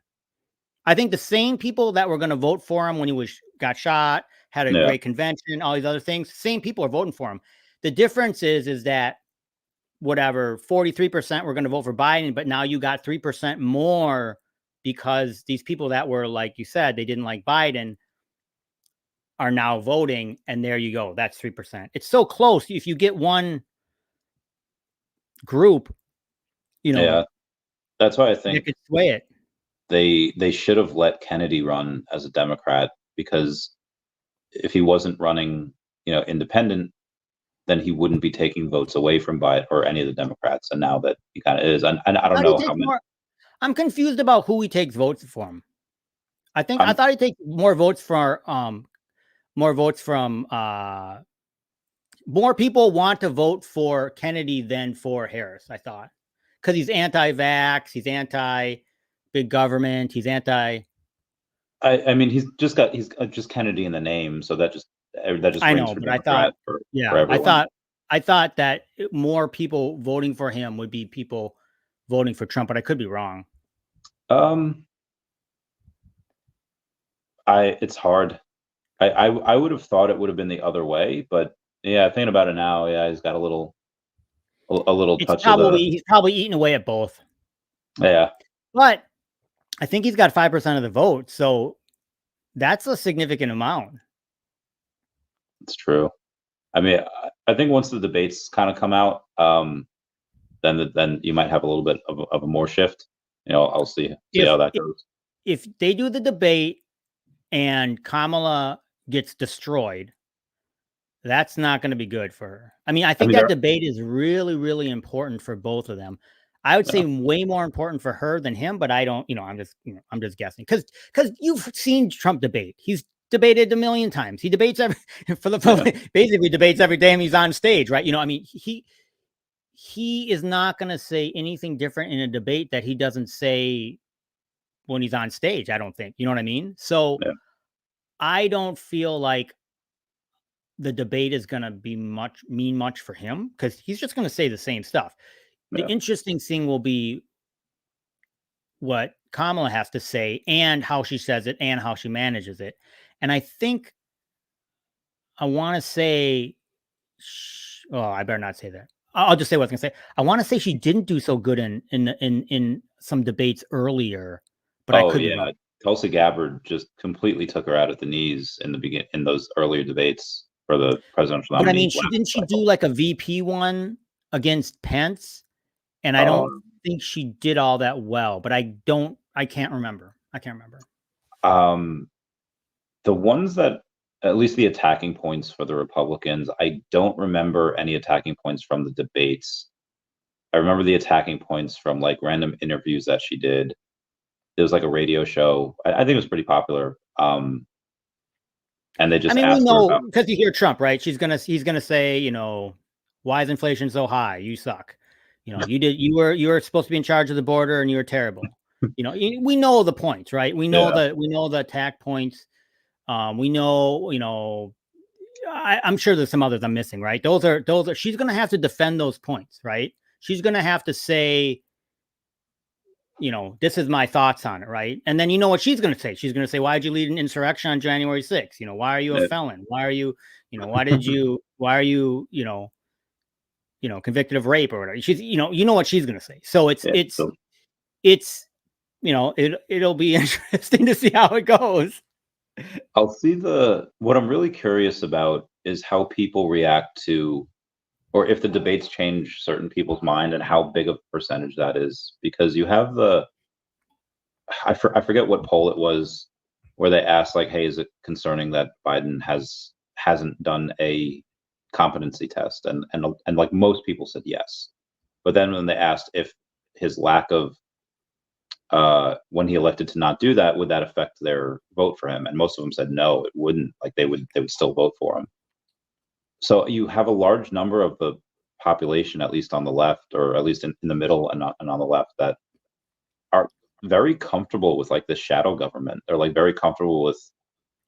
I think the same people that were going to vote for him when he got shot, had a great convention, all these other things, same people are voting for him. The difference is that whatever, 43% were going to vote for Biden, but now you got 3% more because these people that were, like you said, they didn't like Biden are now voting. And there you go. That's 3%. It's so close. If you get one group, yeah, that's why I think you could sway it. They should have let Kennedy run as a Democrat, because if he wasn't running, independent, then he wouldn't be taking votes away from Biden or any of the Democrats. And now that he kind of is, and I don't know how many. I'm confused about who he takes votes from. I thought he takes more votes from more people want to vote for Kennedy than for Harris, I thought, because he's anti-vax, he's anti-big government, he's anti. I mean, he's just Kennedy in the name, so that just I know, but I thought, for I thought that more people voting for him would be people voting for Trump, but I could be wrong. It's hard. I would have thought it would have been the other way, but yeah, thinking about it now, yeah, he's got a little touch of he's probably eating away at both. Yeah. But I think he's got 5% of the vote, so that's a significant amount. It's true. I mean, I think once the debates kind of come out, then you might have a little bit of a more shift. I'll see how that goes. If they do the debate and Kamala gets destroyed, that's not going to be good for her. I mean, I think that debate is really, really important for both of them. I would say way more important for her than him, but I don't, I'm just guessing because you've seen Trump debate. He's debated a million times. He debates basically debates every time he's on stage, right? He is not going to say anything different in a debate that he doesn't say when he's on stage. I don't think, you know what I mean? So I don't feel like the debate is going to mean much for him because he's just going to say the same stuff. The interesting thing will be what Kamala has to say and how she says it and how she manages it. And I think I want to say, I better not say that. I'll just say what I was going to say. I want to say she didn't do so good in some debates earlier, but I could be wrong. Tulsi Gabbard just completely took her out at the knees in those earlier debates for the presidential nominee. But I mean, didn't she do like a VP one against Pence? And I don't think she did all that well, but I can't remember. The ones that, at least the attacking points for the Republicans, I don't remember any attacking points from the debates. I remember the attacking points from like random interviews that she did. There was like a radio show. I think it was pretty popular. And they just asked we know because you hear Trump, right? He's gonna say, why is inflation so high? You suck. You were supposed to be in charge of the border and you were terrible. We know the points, right? We know the attack points. We know, I'm sure there's some others I'm missing, right? Those are she's going to have to defend those points, right? She's going to have to say, this is my thoughts on it, right? And then you know what she's going to say? She's going to say, why did you lead an insurrection on January 6th? Why are you a felon? Why are you, why are you, convicted of rape or whatever? She's, you know what she's going to say. So it'll be interesting to see how it goes. I'll see what I'm really curious about is how people react to, or if the debates change certain people's mind and how big of a percentage that is, because you have I forget what poll it was where they asked like, hey, is it concerning that Biden hasn't done a competency test? And like most people said yes. But then when they asked if his lack of when he elected to not do that, would that affect their vote for him? And most of them said no, it wouldn't. Like they would still vote for him. So you have a large number of the population, at least on the left, or at least in the middle and on the left, that are very comfortable with like the shadow government. They're like very comfortable with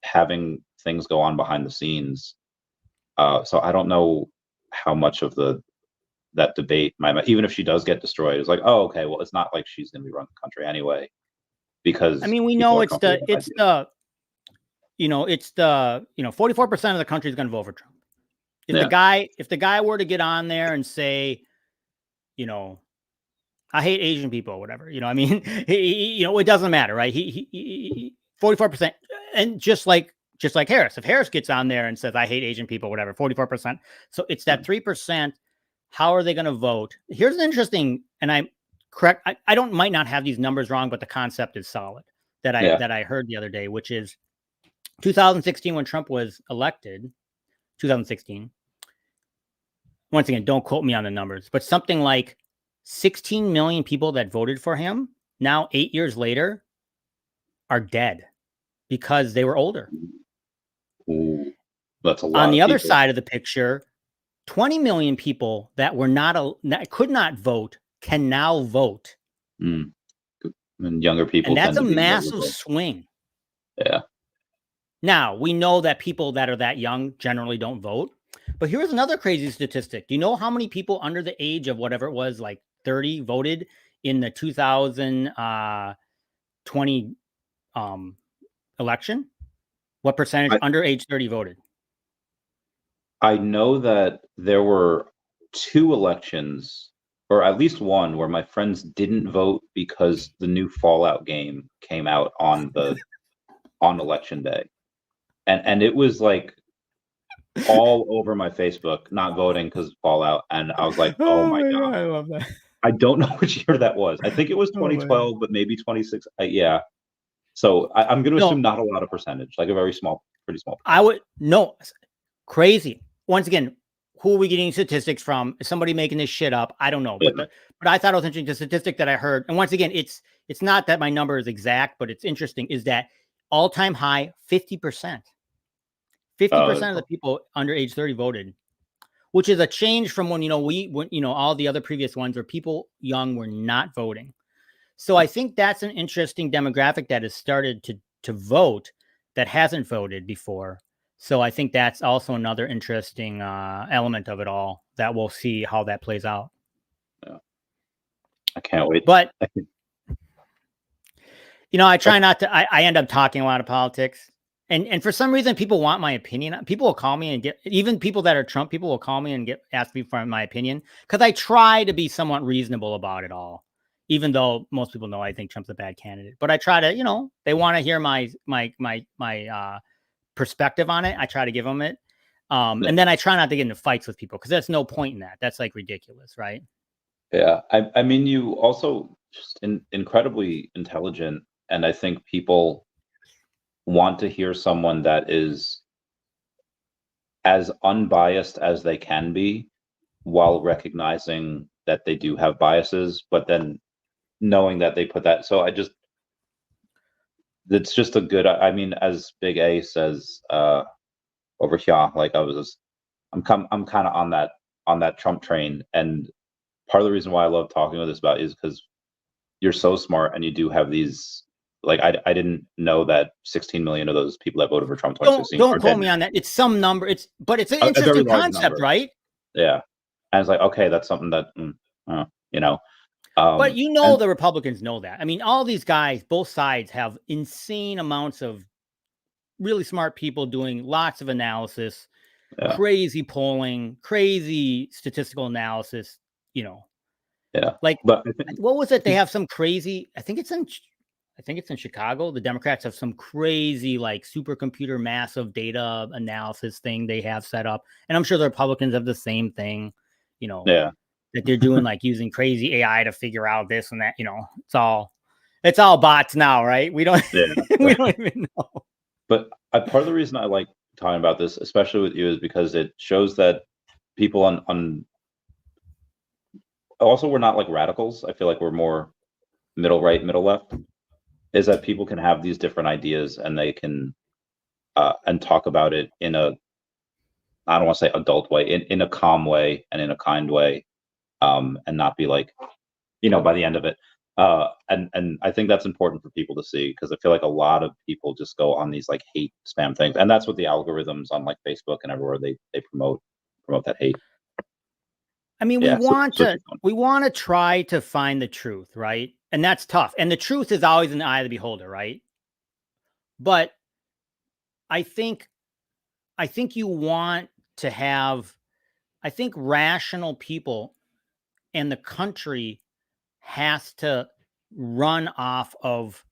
having things go on behind the scenes. So I don't know how much of that debate even if she does get destroyed, it's like, oh, okay, well, it's not like she's going to be running the country anyway, because I mean, we know it's the 44% of the country is going to vote for Trump. If the guy were to get on there and say, I hate Asian people or whatever, I mean, it doesn't matter, right? He 44%, and just like Harris, if Harris gets on there and says, I hate Asian people, whatever, 44%. So it's that 3%. How are they going to vote? Here's an interesting, and I'm correct. I might not have these numbers wrong, but the concept is solid that I heard the other day, which is 2016 when Trump was elected. 2016. Once again, don't quote me on the numbers, but something like 16 million people that voted for him now 8 years later are dead because they were older. Ooh, that's a lot. On the other side of the picture, 20 million people that were that could not vote can now vote. And younger people. And that's a massive swing. Yeah. Now, we know that people that are that young generally don't vote. But here's another crazy statistic. Do you know how many people under the age of whatever it was, like 30, voted in the 2020 election? What percentage under age 30 voted? I know that there were 2 elections, or at least one, where my friends didn't vote because the new Fallout game came out on election day. And it was like all over my Facebook, not voting because of Fallout. And I was like, oh my God. I love that. I don't know which year that was. I think it was 2012, but maybe 26. Yeah. So I'm going to assume not a lot of percentage, like a pretty small. Crazy. Once again, who are we getting statistics from? Is somebody making this shit up? I don't know. But I thought it was interesting. The statistic that I heard, and once again, it's not that my number is exact, but it's interesting, is that all-time high 50%. 50% of the people under age 30 voted, which is a change from when all the other previous ones where people young were not voting. So I think that's an interesting demographic that has started to vote that hasn't voted before. So I think that's also another interesting element of it all that we'll see how that plays out. Yeah. I can't wait. But I try not to. I end up talking a lot of politics. And for some reason, people want my opinion. People will call me and even people that are Trump people will call me and ask me for my opinion, because I try to be somewhat reasonable about it all, even though most people know I think Trump's a bad candidate. But I try to, they want to hear my perspective on it. I try to give them it. And then I try not to get into fights with people, because there's no point in that. That's like ridiculous, right? Yeah. I mean, you also just incredibly intelligent. And I think people want to hear someone that is as unbiased as they can be, while recognizing that they do have biases, but then knowing that they put that. So it's just a good, I mean, as Big A says over here, like I'm kind of on that Trump train. And part of the reason why I love talking with this about is because you're so smart and you do have these like I didn't know that 16 million of those people that voted for Trump 2016 don't quote me on that. It's some number. But it's an interesting concept, right? Yeah, and it's like, okay, that's something that you know. But you know, the Republicans know that. I mean, all these guys, both sides, have insane amounts of really smart people doing lots of analysis, crazy polling, crazy statistical analysis. You know, like, but what was it? They have some crazy. I think it's in Chicago. The Democrats have some crazy, like, supercomputer, massive data analysis thing they have set up, and I'm sure the Republicans have the same thing. You know, that they're doing, like, using crazy AI to figure out this and that. You know, it's all bots now, right? We don't we don't even know. But part of the reason I like talking about this, especially with you, is because it shows that people on also, we're not like radicals. I feel like we're more middle right, middle left. Is that people can have these different ideas and they can and talk about it in a, I don't want to say adult way, in a calm way and in a kind way, and not be like, by the end of it. And I think that's important for people to see, because I feel like a lot of people just go on these like hate spam things, and that's what the algorithms on like Facebook and everywhere they promote that hate. I mean, we want to try to find the truth, right? And that's tough. And the truth is always in the eye of the beholder, right? But I think you want to have, I think rational people and the country has to run off of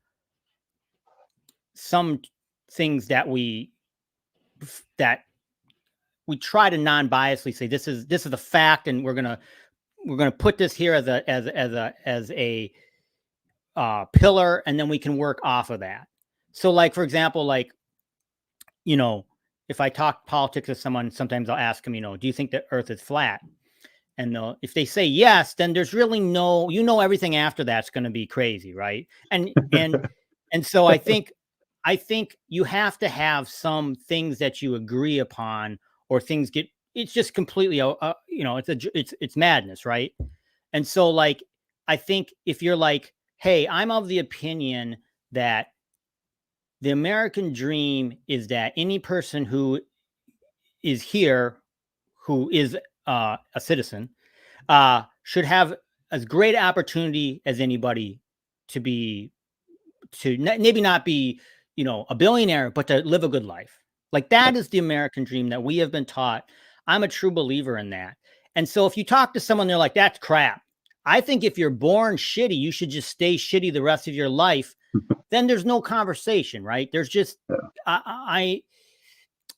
some things that we try to non-biasedly say, this is the fact, and we're gonna put this here as a pillar, and then we can work off of that. So, like, for example, like, if I talk politics with someone, sometimes I'll ask them, do you think the Earth is flat? And if they say yes, then there's really no, everything after that's going to be crazy, right? And so I think you have to have some things that you agree upon, or things it's just completely, it's madness, right? And so, like, I think if you're like, hey, I'm of the opinion that the American dream is that any person who is here, who is a citizen, should have as great opportunity as anybody to maybe not be, a billionaire, but to live a good life. Like, that is the American dream that we have been taught. I'm a true believer in that. And so if you talk to someone, they're like, that's crap. I think if you're born shitty, you should just stay shitty the rest of your life. Then there's no conversation, right? There's just,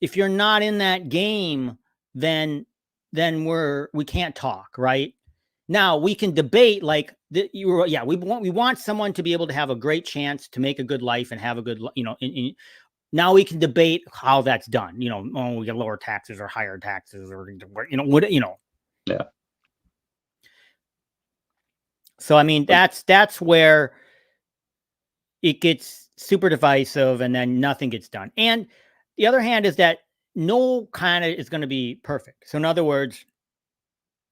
if you're not in that game, then we can't talk, right? Now we can debate, like, we want someone to be able to have a great chance to make a good life and have a good, now we can debate how that's done. We get lower taxes or higher taxes, or Yeah. So, I mean, that's where it gets super divisive, and then nothing gets done. And the other hand is that no candidate is going to be perfect. So in other words,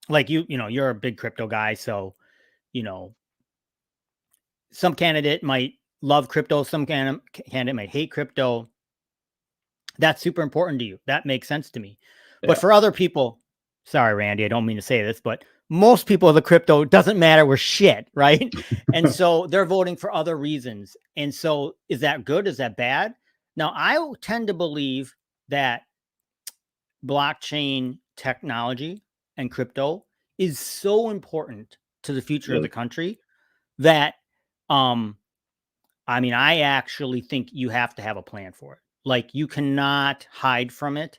like, you're a big crypto guy. So, some candidate might love crypto. Some candidate might hate crypto. That's super important to you. That makes sense to me. Yeah. But for other people, sorry, Randy, I don't mean to say this, but most people, the crypto doesn't matter. We're shit, right? And so they're voting for other reasons. And so, is that good? Is that bad? Now, I tend to believe that blockchain technology and crypto is so important to the future of the country that, I actually think you have to have a plan for it. Like, you cannot hide from it.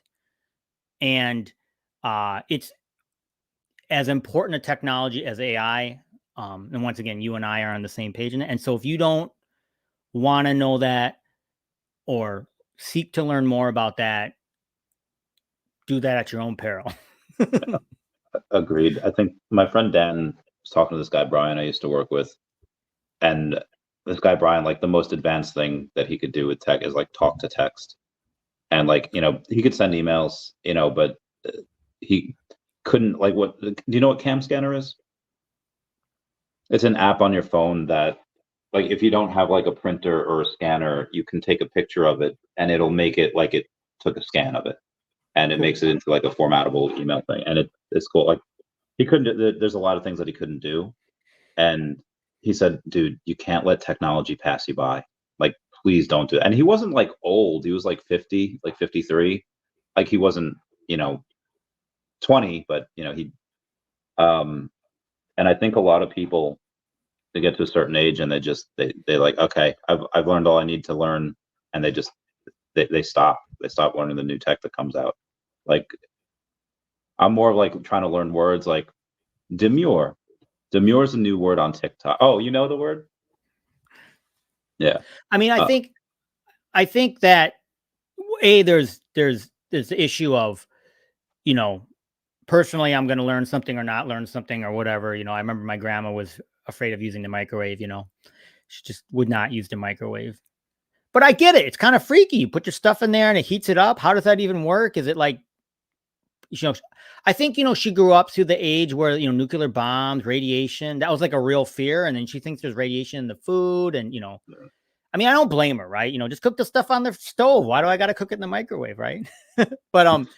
And it's as important a technology as AI. And once again, you and I are on the same page in it. And so if you don't want to know that or seek to learn more about that, do that at your own peril. Agreed. I think my friend Dan was talking to this guy, Brian, I used to work with. And this guy, Brian, like, the most advanced thing that he could do with tech is like talk to text. And like, he could send emails, but he couldn't, like, do you know what Cam Scanner is? It's an app on your phone that like if you don't have like a printer or a scanner, you can take a picture of it and it'll make it like it took a scan of it, and it makes it into like a formatable email thing, and it's cool. Like he couldn't. There's a lot of things that he couldn't do, and he said, "Dude, you can't let technology pass you by. Like, please don't do it." And he wasn't like old. He was like 50, like 53. Like he wasn't, 20, but he. And I think a lot of people, they get to a certain age and they like, okay, I've learned all I need to learn, and they stop learning the new tech that comes out. Like I'm more of like trying to learn words like demure. Demure is a new word on TikTok. Oh, you know the word? Yeah. I mean, I think that there's the issue of, personally, I'm going to learn something or not learn something or whatever. I remember my grandma was afraid of using the microwave. She just would not use the microwave. But I get it. It's kind of freaky. You put your stuff in there and it heats it up. How does that even work? Is it like, I think, she grew up through the age where, nuclear bombs, radiation, that was like a real fear. And then she thinks there's radiation in the food. And, I mean, I don't blame her, right? Just cook the stuff on the stove. Why do I got to cook it in the microwave, right? But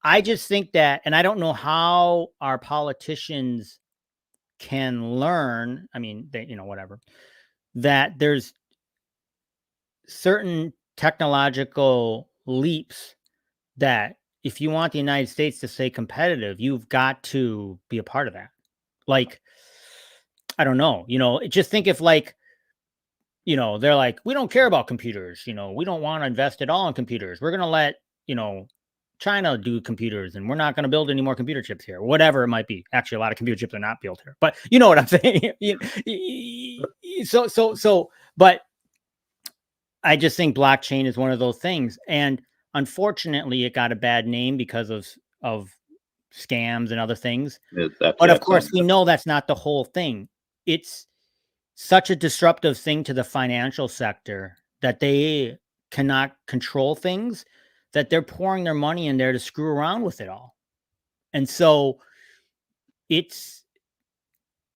I just think that, and I don't know how our politicians can learn. I mean, they, whatever, that there's certain technological leaps that if you want the United States to stay competitive, you've got to be a part of that. Like, I don't know, just think if like, they're like, we don't care about computers. We don't want to invest at all in computers. We're going to let, China do computers, and we're not going to build any more computer chips here, whatever it might be. Actually, a lot of computer chips are not built here, but you know what I'm saying? But I just think blockchain is one of those things. And unfortunately, it got a bad name because of scams and other things. But of course, we know that's not the whole thing. It's such a disruptive thing to the financial sector that they cannot control things, that they're pouring their money in there to screw around with it all. And so it's,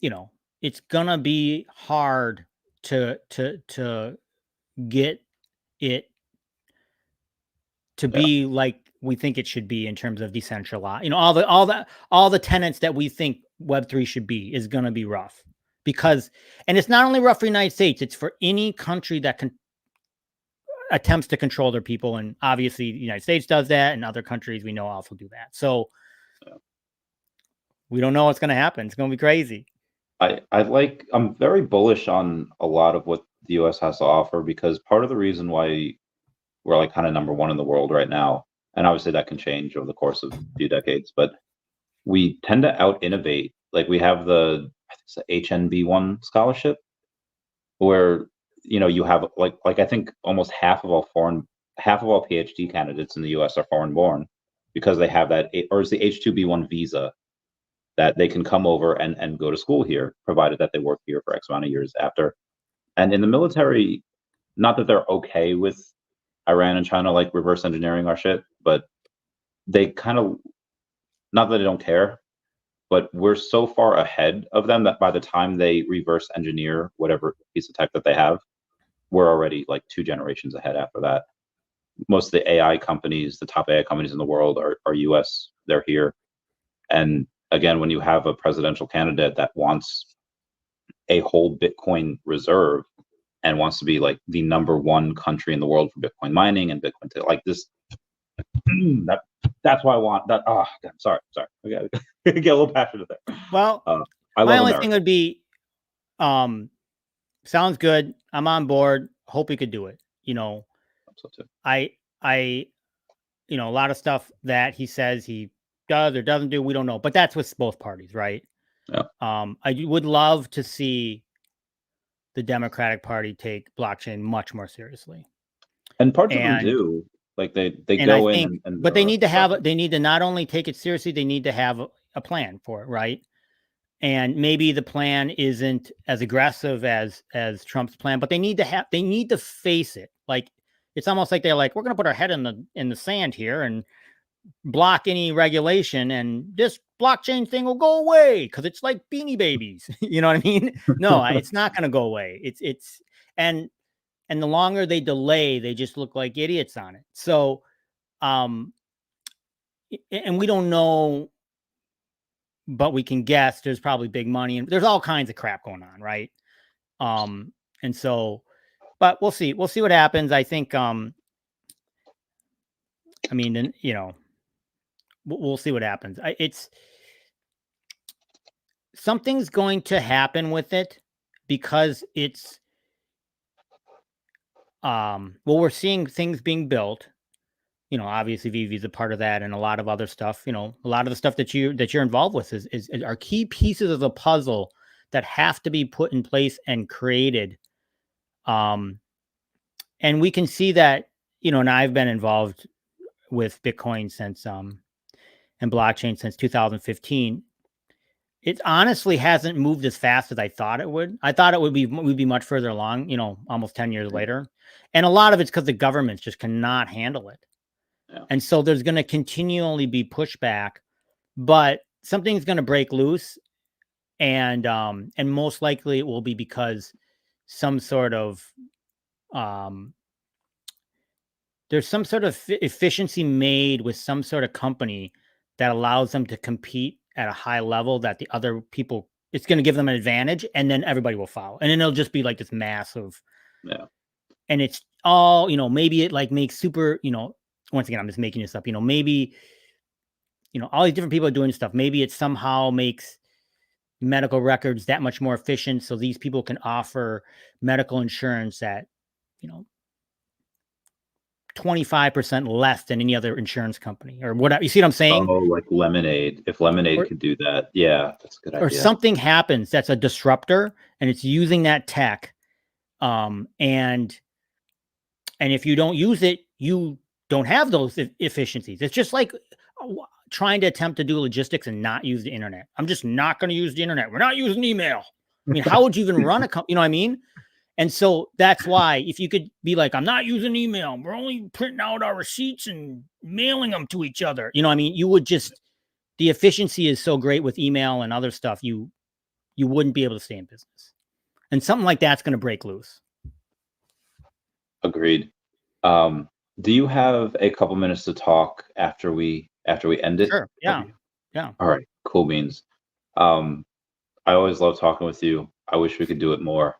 it's gonna be hard to get it to be like we think it should be in terms of decentralized. All the tenets that we think Web3 should be is gonna be rough. Because, and it's not only rough for the United States, it's for any country that attempts to control their people. And obviously the United States does that, and other countries we know also do that. So we don't know what's going to happen. It's going to be crazy. I'm very bullish on a lot of what the US has to offer, because part of the reason why we're like kind of number one in the world right now, and obviously that can change over the course of a few decades, but we tend to out innovate. Like we have I think it's the HNB1 scholarship, where you have like I think almost half of all PhD candidates in the US are foreign born, because they have that, or it's the H2B1 visa, that they can come over and go to school here, provided that they work here for X amount of years after. And in the military, not that they're okay with Iran and China like reverse engineering our shit, but they kind of, not that they don't care, but we're so far ahead of them that by the time they reverse engineer whatever piece of tech that they have, we're already like 2 generations ahead after that. Most of the AI companies, the top AI companies in the world are US, they're here. And again, when you have a presidential candidate that wants a whole Bitcoin reserve and wants to be like the number 1 country in the world for Bitcoin mining and Bitcoin, like this, that's why I want that. Oh, God, sorry. I get a little passionate there. Well, my only thing would be, sounds good. I'm on board. Hope we could do it. So too. I, a lot of stuff that he says he does or doesn't do, we don't know, but that's with both parties, right? Yeah. I would love to see the Democratic Party take blockchain much more seriously. And parts of them do. Like they go in and but they need to not only take it seriously, they need to have a plan for it, right? And maybe the plan isn't as aggressive as Trump's plan, but they need to face it. Like, it's almost like they're like, we're going to put our head in the sand here and block any regulation and this blockchain thing will go away because it's like Beanie Babies. You know what I mean? No, it's not going to go away. And the longer they delay, they just look like idiots on it. So, and we don't know, but we can guess there's probably big money and there's all kinds of crap going on. Right. And so, but we'll see what happens. I think, I mean, you know, we'll see what happens. It's something's going to happen with it because it's, well, we're seeing things being built. You know, obviously VeVe is a part of that, and a lot of other stuff. You know, a lot of the stuff that you're involved with is are key pieces of the puzzle that have to be put in place and created. And we can see that, you know, and I've been involved with Bitcoin since and blockchain since 2015. It honestly hasn't moved as fast as I thought it would. I thought it would be much further along, you know, almost 10 years later. And a lot of it's because the governments just cannot handle it. Yeah. And so there's going to continually be pushback, but something's going to break loose. And most likely it will be because some sort of, there's some sort of efficiency made with some sort of company that allows them to compete at a high level that the other people, it's going to give them an advantage, and then everybody will follow. And then it'll just be like this massive, yeah. And it's all, you know, maybe it like makes super, you know, once again, I'm just making this up, you know, maybe, you know, all these different people are doing stuff. Maybe it somehow makes medical records that much more efficient. So these people can offer medical insurance at, you know, 25% less than any other insurance company or whatever. You see what I'm saying? Oh, like Lemonade. If Lemonade could do that, yeah, that's a good idea. Or something happens that's a disruptor and it's using that tech. And if you don't use it, you don't have those efficiencies. It's just like trying to attempt to do logistics and not use the internet. I'm just not going to use the internet. We're not using email. I mean, how would you even run a company? You know what I mean? And so that's why if you could be like, I'm not using email, we're only printing out our receipts and mailing them to each other. You know what I mean? You would just, the efficiency is so great with email and other stuff. You wouldn't be able to stay in business. And something like that's going to break loose. Agreed. Do you have a couple minutes to talk after we end it? Sure. Yeah. Yeah. All right. Cool beans. I always love talking with you. I wish we could do it more.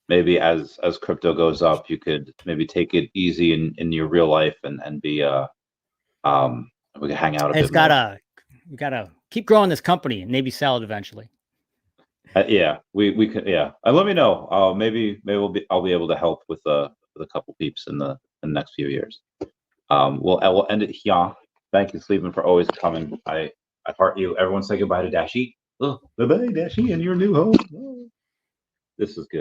Maybe as crypto goes up, you could maybe take it easy in your real life and be we could hang out a bit more. We gotta keep growing this company and maybe sell it eventually. Yeah, we could. Yeah, and let me know. Maybe I'll be able to help with a couple peeps in the next few years. We'll end it here. Thank you, Sleepyn, for always coming. I heart you. Everyone say goodbye to Dashi. Oh, bye-bye, Dashi, and your new home. Oh. This is good.